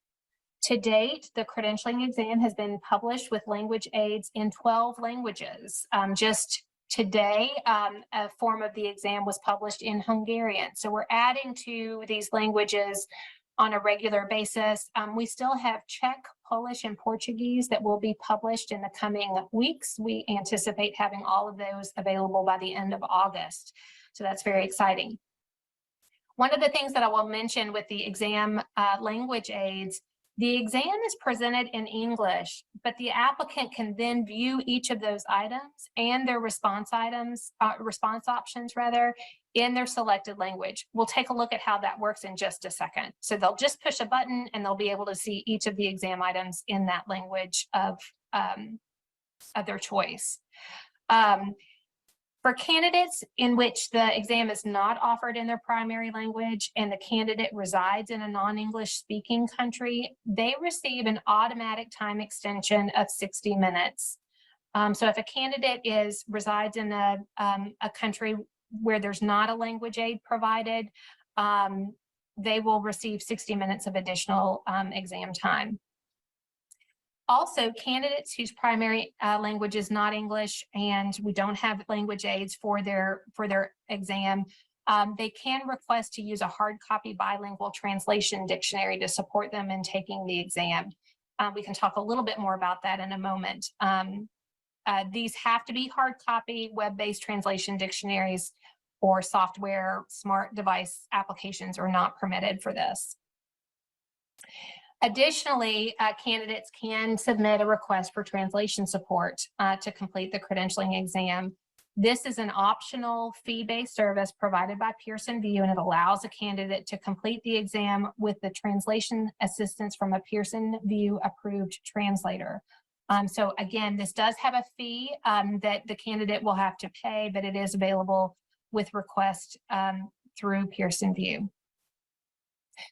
To date, the credentialing exam has been published with language aids in 12 languages. Just today, a form of the exam was published in Hungarian. So we're adding to these languages on a regular basis. We still have Czech, Polish, and Portuguese that will be published in the coming weeks. We anticipate having all of those available by the end of August. So that's very exciting. One of the things that I will mention with the exam language aids, the exam is presented in English, but the applicant can then view each of those items and their response options rather, in their selected language. We'll take a look at how that works in just a second. So they'll just push a button and they'll be able to see each of the exam items in that language of their choice. For candidates in which the exam is not offered in their primary language and the candidate resides in a non-English speaking country, they receive an automatic time extension of 60 minutes. So if a candidate resides in a country where there's not a language aid provided, they will receive 60 minutes of additional exam time. Also, candidates whose primary language is not English and we don't have language aids for their exam, they can request to use a hard copy bilingual translation dictionary to support them in taking the exam. We can talk a little bit more about that in a moment. These have to be hard copy, web-based translation dictionaries or software smart device applications are not permitted for this. Additionally, candidates can submit a request for translation support to complete the credentialing exam. This is an optional fee-based service provided by Pearson VUE, and it allows a candidate to complete the exam with the translation assistance from a Pearson VUE approved translator. So again, this does have a fee that the candidate will have to pay, but it is available with request through Pearson VUE.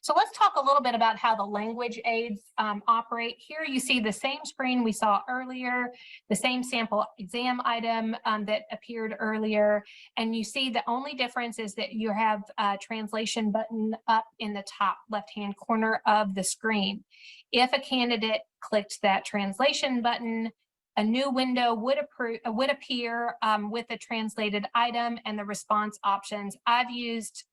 So let's talk a little bit about how the language aids operate. Here you see the same screen we saw earlier, the same sample exam item that appeared earlier. And you see the only difference is that you have a translation button up in the top left-hand corner of the screen. If a candidate clicked that translation button, a new window would appear with a translated item and the response options. I've used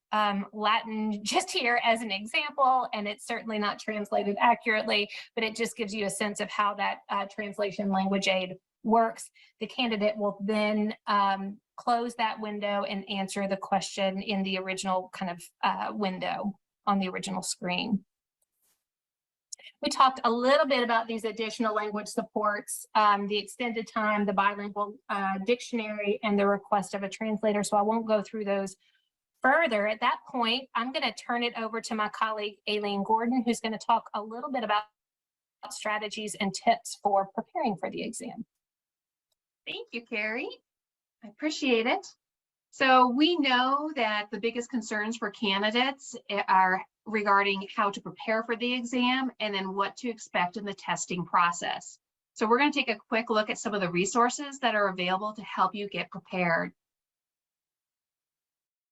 Latin just here as an example, and it's certainly not translated accurately, but it just gives you a sense of how that translation language aid works. The candidate will then close that window and answer the question in the original kind of window on the original screen. We talked a little bit about these additional language supports, the extended time, the bilingual dictionary, and the request of a translator. So I won't go through those further. At that point, I'm going to turn it over to my colleague, Aileen Gordon, who's going to talk a little bit about strategies and tips for preparing for the exam. Thank you, Carrie. I appreciate it. So we know that the biggest concerns for candidates are regarding how to prepare for the exam and then what to expect in the testing process. So we're going to take a quick look at some of the resources that are available to help you get prepared.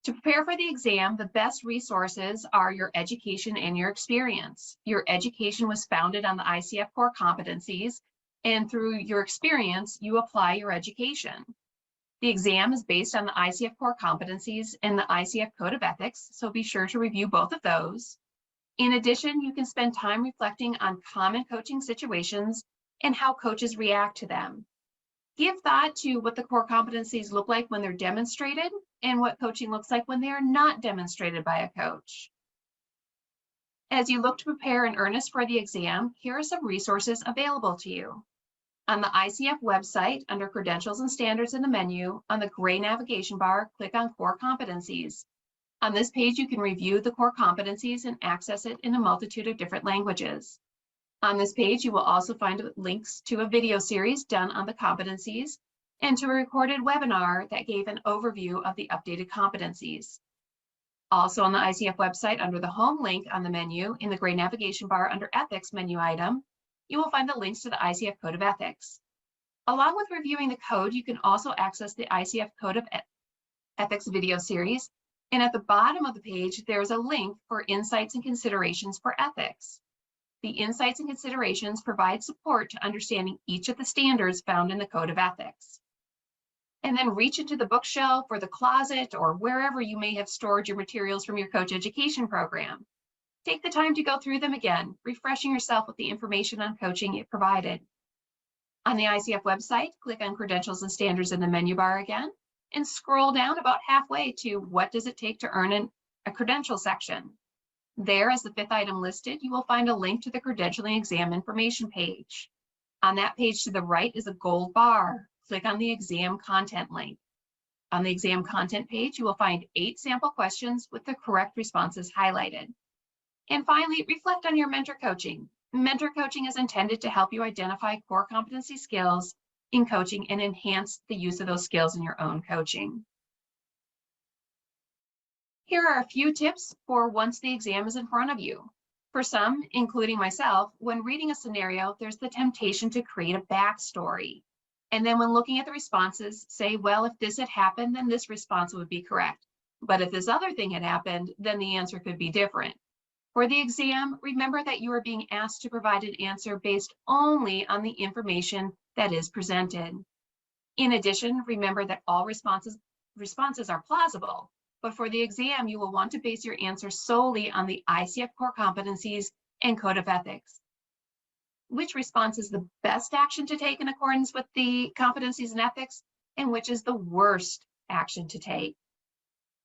To prepare for the exam, the best resources are your education and your experience. Your education was founded on the ICF Core Competencies, and through your experience, you apply your education. The exam is based on the ICF Core Competencies and the ICF Code of Ethics, so be sure to review both of those. In addition, you can spend time reflecting on common coaching situations and how coaches react to them. Give thought to what the core competencies look like when they're demonstrated and what coaching looks like when they are not demonstrated by a coach. As you look to prepare in earnest for the exam, here are some resources available to you. On the ICF website, under Credentials and Standards in the menu, on the gray navigation bar, click on Core Competencies. On this page, you can review the core competencies and access it in a multitude of different languages. On this page, you will also find links to a video series done on the competencies and to a recorded webinar that gave an overview of the updated competencies. Also on the ICF website, under the home link on the menu, in the gray navigation bar under Ethics menu item, you will find the links to the ICF Code of Ethics. Along with reviewing the code, you can also access the ICF Code of Ethics video series. And at the bottom of the page, there's a link for Insights and Considerations for Ethics. The Insights and Considerations provide support to understanding each of the standards found in the Code of Ethics. And then reach into the bookshelf or the closet or wherever you may have stored your materials from your coach education program. Take the time to go through them again, refreshing yourself with the information on coaching it provided. On the ICF website, click on Credentials and Standards in the menu bar again, and scroll down about halfway to What does it take to earn a credential section. There, as the fifth item listed, you will find a link to the credentialing exam information page. On that page to the right is a gold bar. Click on the exam content link. On the exam content page, you will find 8 sample questions with the correct responses highlighted. And finally, reflect on your mentor coaching. Mentor coaching is intended to help you identify core competency skills in coaching and enhance the use of those skills in your own coaching. Here are a few tips for once the exam is in front of you. For some, including myself, when reading a scenario, there's the temptation to create a backstory. And then when looking at the responses, say, well, if this had happened, then this response would be correct. But if this other thing had happened, then the answer could be different. For the exam, remember that you are being asked to provide an answer based only on the information that is presented. In addition, remember that all responses are plausible, but for the exam, you will want to base your answer solely on the ICF Core Competencies and Code of Ethics. Which response is the best action to take in accordance with the competencies and ethics, and which is the worst action to take?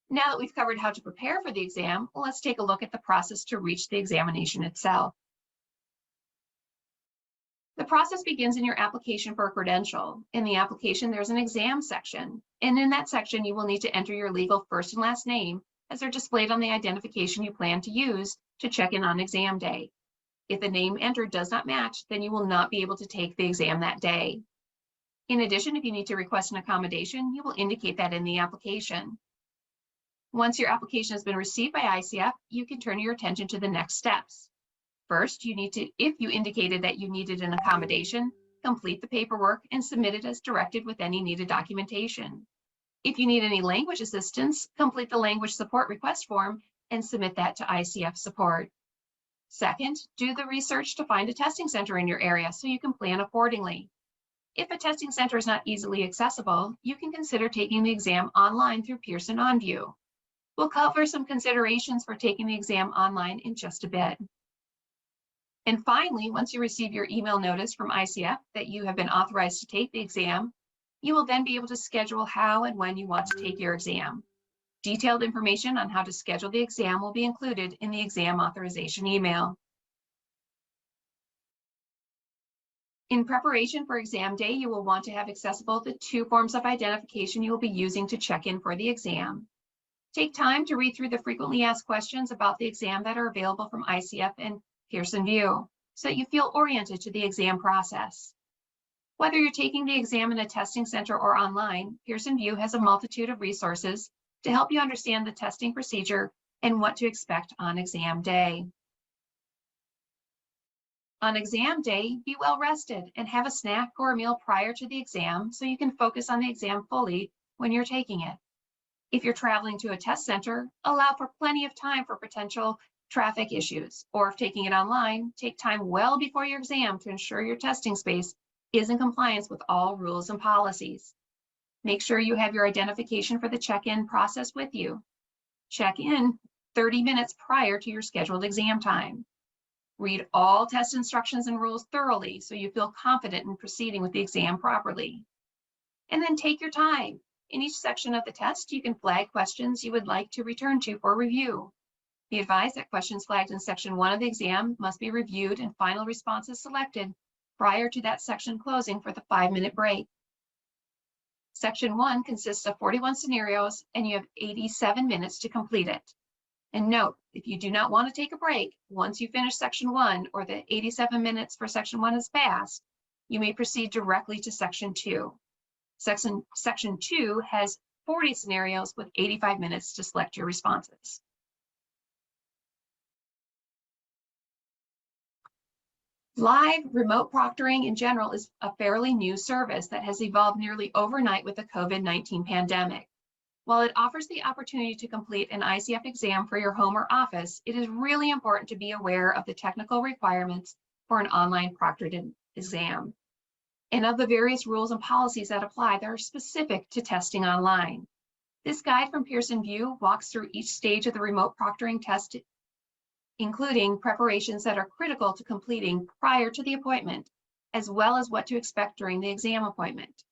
Now that we've covered how to prepare for the exam, let's take a look at the process to reach the examination itself. The process begins in your application for a credential. In the application, there's an exam section, and in that section, you will need to enter your legal first and last name as they're displayed on the identification you plan to use to check in on exam day. If the name entered does not match, then you will not be able to take the exam that day. In addition, if you need to request an accommodation, you will indicate that in the application. Once your application has been received by ICF, you can turn your attention to the next steps. First, if you indicated that you needed an accommodation, complete the paperwork and submit it as directed with any needed documentation. If you need any language assistance, complete the language support request form and submit that to ICF support. Second, do the research to find a testing center in your area so you can plan accordingly. If a testing center is not easily accessible, you can consider taking the exam online through Pearson OnView. We'll cover some considerations for taking the exam online in just a bit. And finally, once you receive your email notice from ICF that you have been authorized to take the exam, you will then be able to schedule how and when you want to take your exam. Detailed information on how to schedule the exam will be included in the exam authorization email. In preparation for exam day, you will want to have accessible the 2 forms of identification you will be using to check in for the exam. Take time to read through the frequently asked questions about the exam that are available from ICF and Pearson VUE, so that you feel oriented to the exam process. Whether you're taking the exam in a testing center or online, Pearson VUE has a multitude of resources to help you understand the testing procedure and what to expect on exam day. On exam day, be well rested and have a snack or a meal prior to the exam so you can focus on the exam fully when you're taking it. If you're traveling to a test center, allow for plenty of time for potential traffic issues, or if taking it online, take time well before your exam to ensure your testing space is in compliance with all rules and policies. Make sure you have your identification for the check-in process with you. Check in 30 minutes prior to your scheduled exam time. Read all test instructions and rules thoroughly so you feel confident in proceeding with the exam properly. And then take your time. In each section of the test, you can flag questions you would like to return to for review. Be advised that questions flagged in section 1 of the exam must be reviewed and final responses selected prior to that section closing for the 5-minute break. Section 1 consists of 41 scenarios and you have 87 minutes to complete it. And note, if you do not want to take a break, once you finish section 1 or the 87 minutes for section 1 is passed, you may proceed directly to section 2. Section 2 has 40 scenarios with 85 minutes to select your responses. Live remote proctoring in general is a fairly new service that has evolved nearly overnight with the COVID-19 pandemic. While it offers the opportunity to complete an ICF exam for your home or office, it is really important to be aware of the technical requirements for an online proctored exam and of the various rules and policies that apply that are specific to testing online. This guide from Pearson VUE walks through each stage of the remote proctoring test, including preparations that are critical to completing prior to the appointment, as well as what to expect during the exam appointment.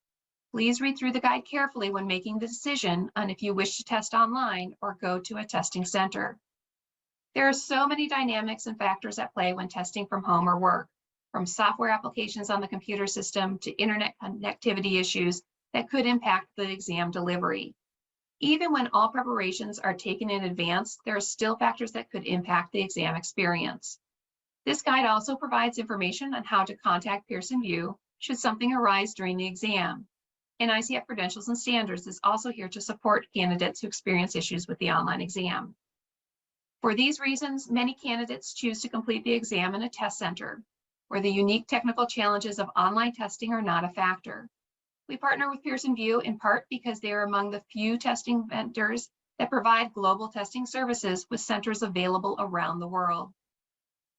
Please read through the guide carefully when making the decision on if you wish to test online or go to a testing center. There are so many dynamics and factors at play when testing from home or work, from software applications on the computer system to internet connectivity issues that could impact the exam delivery. Even when all preparations are taken in advance, there are still factors that could impact the exam experience. This guide also provides information on how to contact Pearson VUE should something arise during the exam. And ICF Credentials and Standards is also here to support candidates who experience issues with the online exam. For these reasons, many candidates choose to complete the exam in a test center, where the unique technical challenges of online testing are not a factor. We partner with Pearson VUE in part because they are among the few testing vendors that provide global testing services with centers available around the world.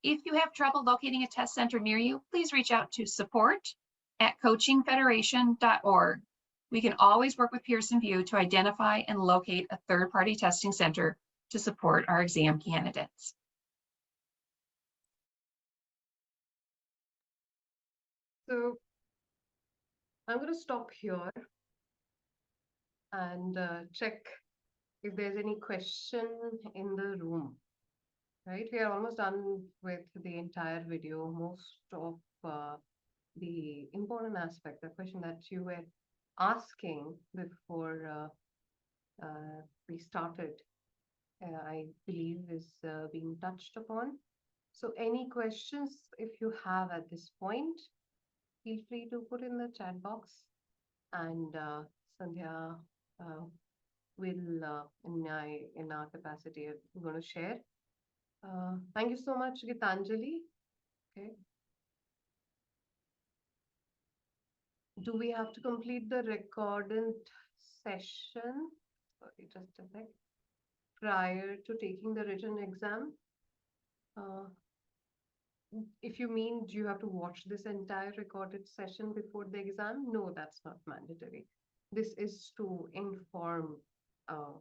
If you have trouble locating a test center near you, please reach out to support@coachingfederation.org. We can always work with Pearson VUE to identify and locate a third-party testing center to support our exam candidates. So I'm going to stop here and check if there's any question in the room. Right, we are almost done with the entire video. Most of the important aspect, the question that you were asking before we started, I believe is being touched upon. So any questions, if you have at this point, feel free to put in the chat box, and Sandhya will, in our capacity, I'm going to share. Thank you so much, Gitanjali. Okay. Do we have to complete the recorded session? Sorry, just a sec. Prior to taking the written exam? If you mean, do you have to watch this entire recorded session before the exam? No, that's not mandatory. This is to inform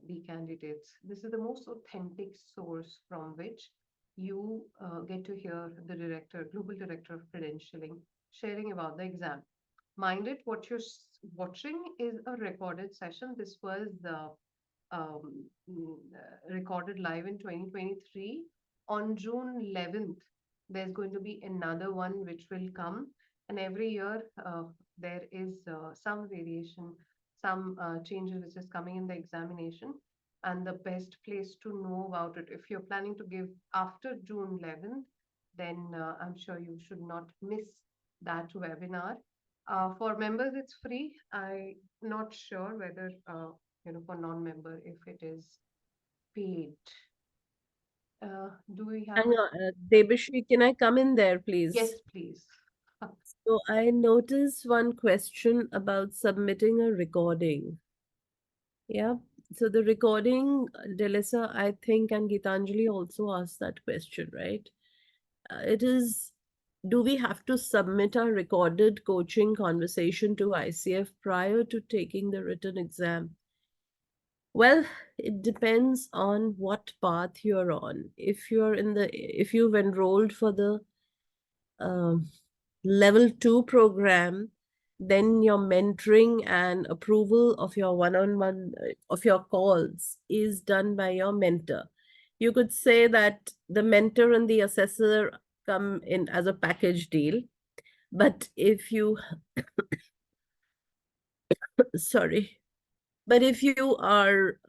the candidates. This is the most authentic source from which you get to hear the director, global director of credentialing, sharing about the exam. Mind it, what you're watching is a recorded session. This was recorded live in 2023. On June 11th, there's going to be another one which will come. And every year, there is some variation, some changes which is coming in the examination. And the best place to know about it, if you're planning to give after June 11th, then I'm sure you should not miss that webinar. For members, it's free. I'm not sure whether, for non-member, if it is paid. Do we have? Hang on, Debeshi, can I come in there, please? Yes, please. So I noticed one question about submitting a recording. Yeah. So the recording, Delisa, I think, and Gitanjali also asked that question, right? It is, do we have to submit our recorded coaching conversation to ICF prior to taking the written exam? Well, it depends on what path you're on. If you've enrolled for the level 2 program, then your mentoring and approval of your one-on-one of your calls is done by your mentor. You could say that the mentor and the assessor come in as a package deal. But if you sorry, but if you are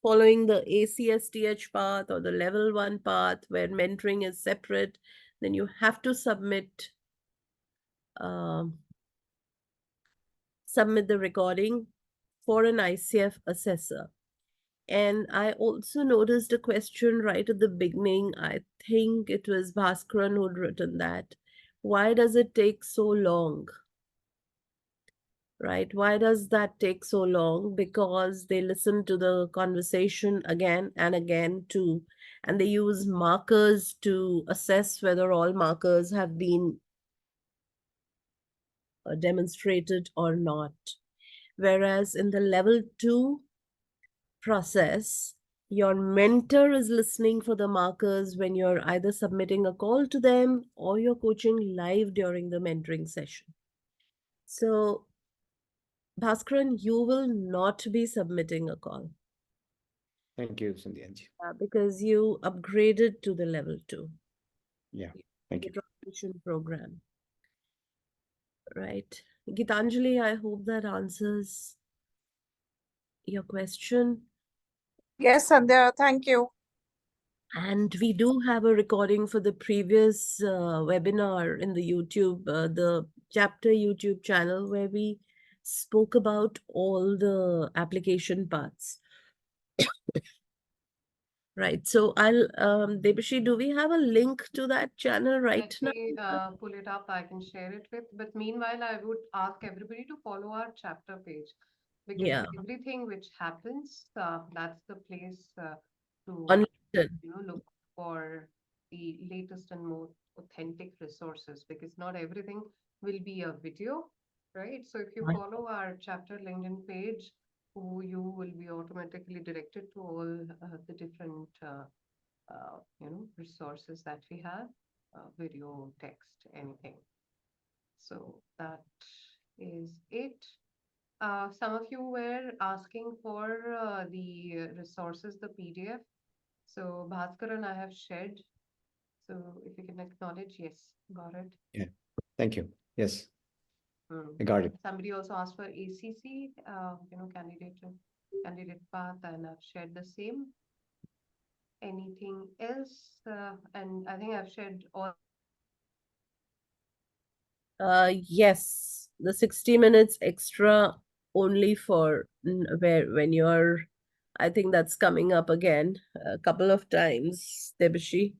following the ACSTH path or the level 1 path where mentoring is separate, then you have to submit the recording for an ICF assessor. And I also noticed a question right at the beginning. I think it was Bhaskaran who'd written that. Why does it take so long? Right? Why does that take so long? Because they listen to the conversation again and again too, and they use markers to assess whether all markers have been demonstrated or not. Whereas in the level 2 process, your mentor is listening for the markers when you're either submitting a call to them or you're coaching live during the mentoring session. So, Bhaskaran, you will not be submitting a call. Thank you, Sandhya. Because you upgraded to the level 2. Yeah, thank you. The transition program. Right. Gitanjali, I hope that answers your question. Yes, Sandhya, thank you. And we do have a recording for the previous webinar in the YouTube, the chapter YouTube channel, where we spoke about all the application parts. Right. So I'll, Debeshi, do we have a link to that channel right Let now? me pull it up. I can share it with. But meanwhile, I would ask everybody to follow our chapter page, because Yeah. everything which happens, that's the place to On LinkedIn. look for the latest and most authentic resources, because not everything will be a video, right? So if you Right. follow our chapter LinkedIn page, you will be automatically directed to all the different resources that we have, video, text, anything. So that is it. Some of you were asking for the resources, the PDF. So Bhaskaran, I have shared. So if you can acknowledge, yes, got it. Yeah, thank you. Yes, Hmm. I got it. Somebody also asked for ACC, candidate path, and I've shared the same. anything else? And I think I've shared all. Yes, the 60 minutes extra only for when you're, I think that's coming up again a couple of times, Debeshi.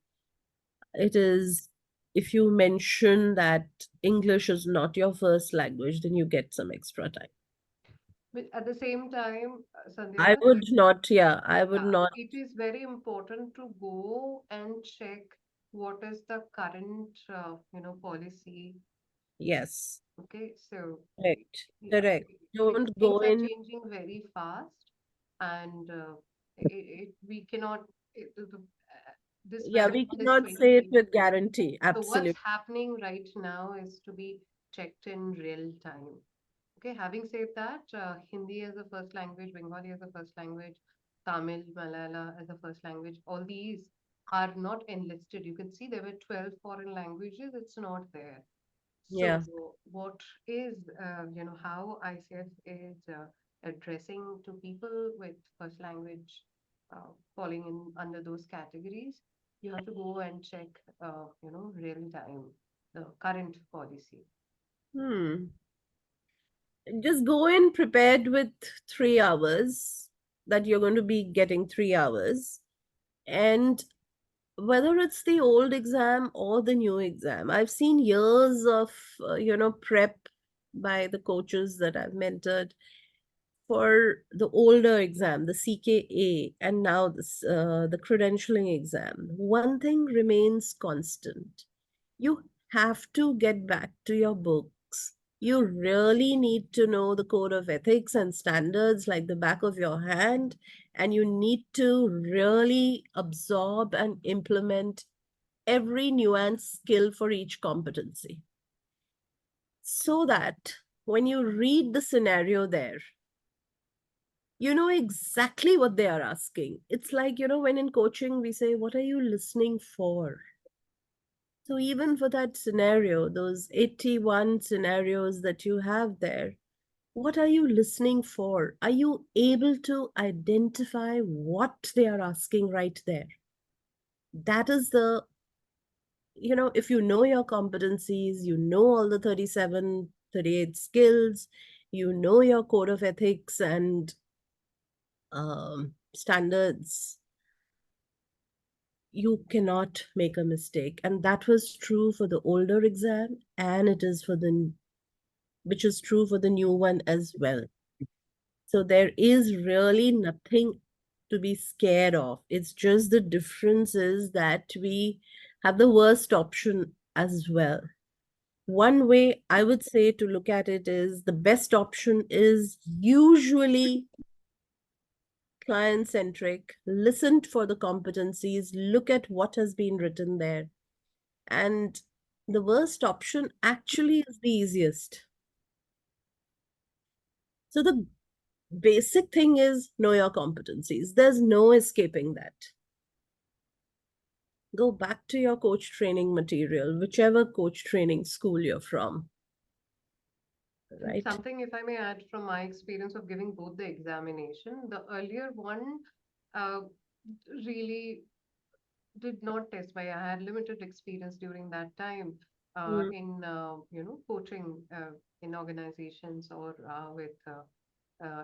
It is, if you mention that English is not your first language, then you get some extra time. But at the same time, Sandhya, I would not, yeah, I would not, it is very important to go and check what is the current, policy. yes, Okay, so correct, yeah, correct. because Don't things go are in, changing very fast, and we cannot. This yeah, we webinar is cannot say it 2020. with guarantee, So what's absolutely. happening right now is to be checked in real time. Okay, having said that, Hindi as a first language, Bengali as a first language, Tamil, Malala as a first language, all these are not enlisted. You can see there were 12 foreign languages, it's not there. So Yeah. what is, how ICF is addressing to people with first language falling in under those categories, you have to go and check, real time, the current policy. Just go in prepared with 3 hours, that you're going to be getting 3 hours. And whether it's the old exam or the new exam, I've seen years of, prep by the coaches that I've mentored for the older exam, the CKA, and now the credentialing exam. One thing remains constant. You have to get back to your books. You really need to know the code of ethics and standards like the back of your hand, and you need to really absorb and implement every nuance skill for each competency, so that when you read the scenario there, you know exactly what they are asking. It's like, when in coaching we say, what are you listening for? So even for that scenario, those 81 scenarios that you have there, what are you listening for? Are you able to identify what they are asking right there? That is the, if you know your competencies, you know all the 37, 38 skills, you know your code of ethics and standards, you cannot make a mistake. And that was true for the older exam, and it is for the, which is true for the new one as well. So there is really nothing to be scared of. It's just the difference is that we have the worst option as well. One way I would say to look at it is the best option is usually client centric. Listen for the competencies, look at what has been written there. And the worst option actually is the easiest. So the basic thing is know your competencies. There's no escaping that. Go back to your coach training material, whichever coach training school you're from. And Right? something, if I may add from my experience of giving both the examination, the earlier one uh, really did not test my. I had limited experience during that time in coaching in organizations or with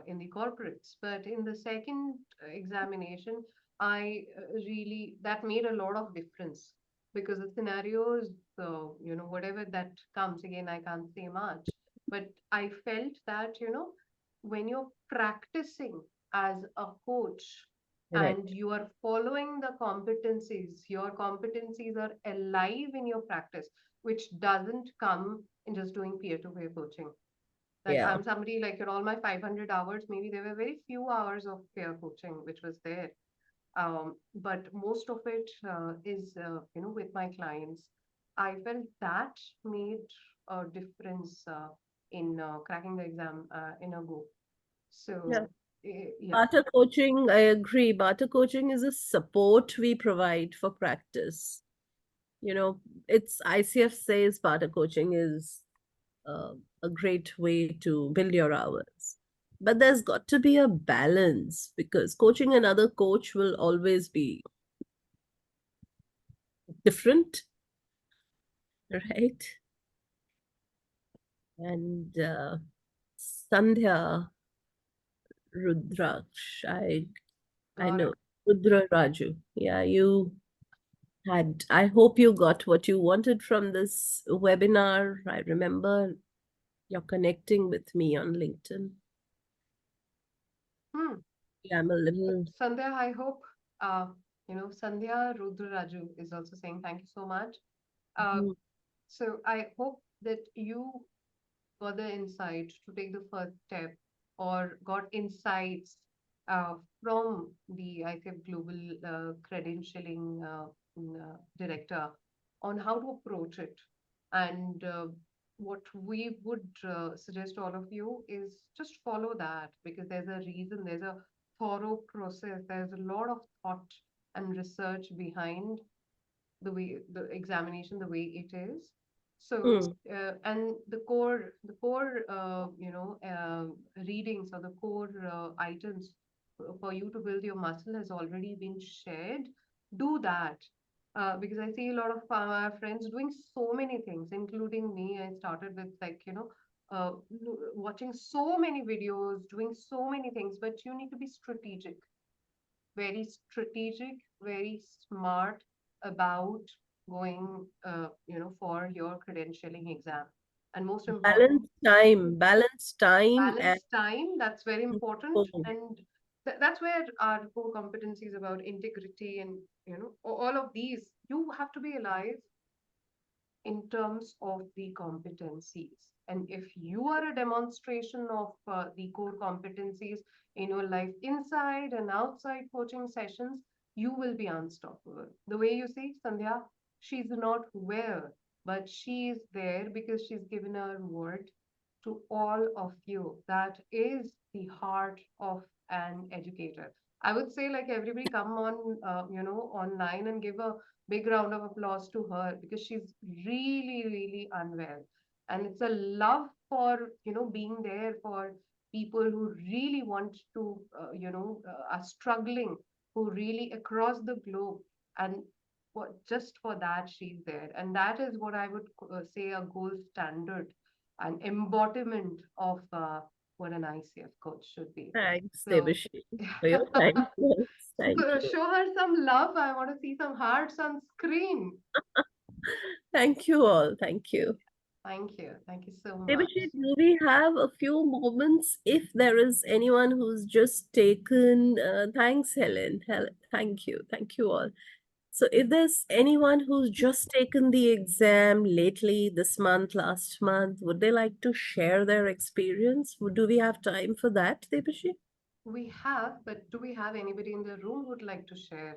in the corporates. But in the second examination, I really that made a lot of difference because the scenarios, whatever that comes again, I can't say much, but I felt that when you're practicing as a coach Correct. and you are following the competencies, your competencies are alive in your practice, which doesn't come in just doing peer-to-peer coaching. Like Yeah. I'm somebody like all my 500 hours, maybe there were very few hours of peer coaching which was there. But most of it is, with my clients. I felt that made a difference in cracking the exam in a go. Yeah. So, yeah. Barter coaching, I agree. Barter coaching is a support we provide for practice. It's ICF says barter coaching is a great way to build your hours. But there's got to be a balance, because coaching another coach will always be different, right? And Sandhya Rudraksh, I Got know. it. Rudra Raju. Yeah, I hope you got what you wanted from this webinar. I remember you're connecting with me on LinkedIn. Hmm. Yeah, I'm a little. Sandhya, I hope, Sandhya Rudraraju is also saying thank you so much. Mhm. So I hope that you got the insight to take the first step or got insights from the ICF Global Credentialing Director on how to approach it. And what we would suggest all of you is just follow that, because there's a reason, there's a thorough process, there's a lot of thought and research behind the examination the way it is. So Hmm. and the core readings or the core items for you to build your muscle has already been shared. Do that, because I see a lot of our friends doing so many things, including me. I started with watching so many videos, doing so many things, but you need to be strategic, very smart about going, for your credentialing exam. And most important, Balance time and balance time. That's very important. phone. And that's where our core competencies about integrity and, all of these, you have to be alive in terms of the competencies. And if you are a demonstration of the core competencies in your life, inside and outside coaching sessions, you will be unstoppable. The way you see Sandhya, she's not where, but she is there because she's given her word to all of you. That is the heart of an educator. I would say, like, everybody come on, online and give a big round of applause to her, because she's really, really unwell. And it's a love for, being there for people who really want to, are struggling, who really across the globe. And just for that, she's there. And that is what I would say a gold standard, an embodiment of what an ICF coach should be. Thanks, So, Debeshi, for your kind words. Thank you. show her some love. I want to see some hearts on screen. Thank you all. Thank you. Thank you. Thank you so much. Debeshi, do we have a few moments if there is anyone who's just taken? Thanks, Helen. Thank you. Thank you all. So if there's anyone who's just taken the exam lately, this month, last month, would they like to share their experience? Do we have time for that, Debeshi? We have, but do we have anybody in the room who would like to share?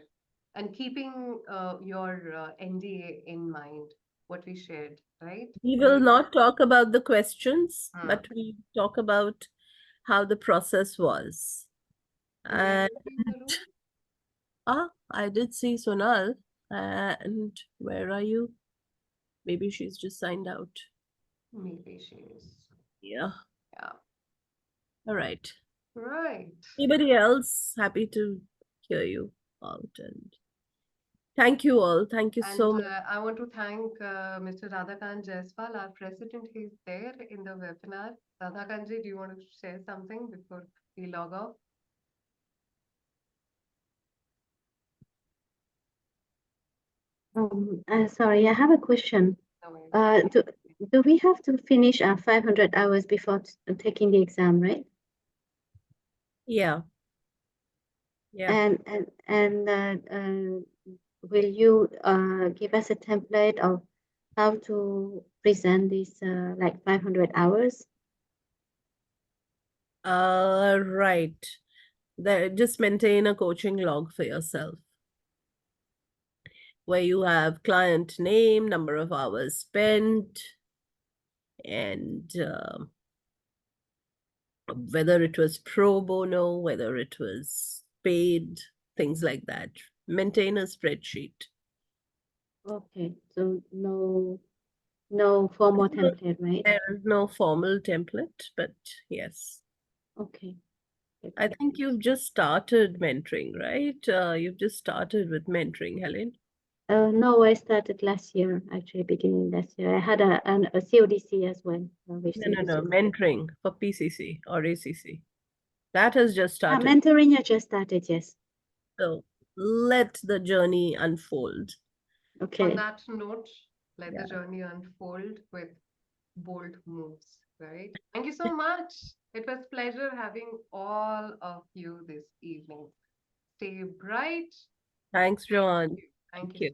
And keeping your NDA in mind, what we shared, right? We When will we not talk about the questions, Hmm. but we talk about how the process was. Any And other in the room? I did see Sonal. And where are you? Maybe she's just signed out. Maybe she is. Yeah. Yeah. All right. Right. Anybody else? Happy to hear you out. And thank you all. Thank you so And much. I want to thank Mr. Radhakant Jaiswal, our president. He's there in the webinar. Radhakantji, do you want to share something before we log off? Sorry, I have a question. No worries. Do we have to finish our 500 hours before taking the exam, right? Yeah. Yeah. And will you give us a template of how to present these like 500 hours? Right. Just maintain a coaching log for yourself where you have client name, number of hours spent, and whether it was pro bono, whether it was paid, things like that. Maintain a spreadsheet. Okay, so no formal template, right? There is no formal template, but yes. Okay. I think you've just started mentoring, right? You've just started with mentoring, Helen. No, I started last year, actually, beginning last year. I had a CODC as well with No, CBC. mentoring for PCC or ACC. That has just started. Mentoring, I just started, yes. So let the journey unfold. Okay. On that note, let the Yeah. journey unfold with bold moves, right? Thank you so much. It was pleasure having all of you this evening. Stay bright. Thanks, John. Thank you. you.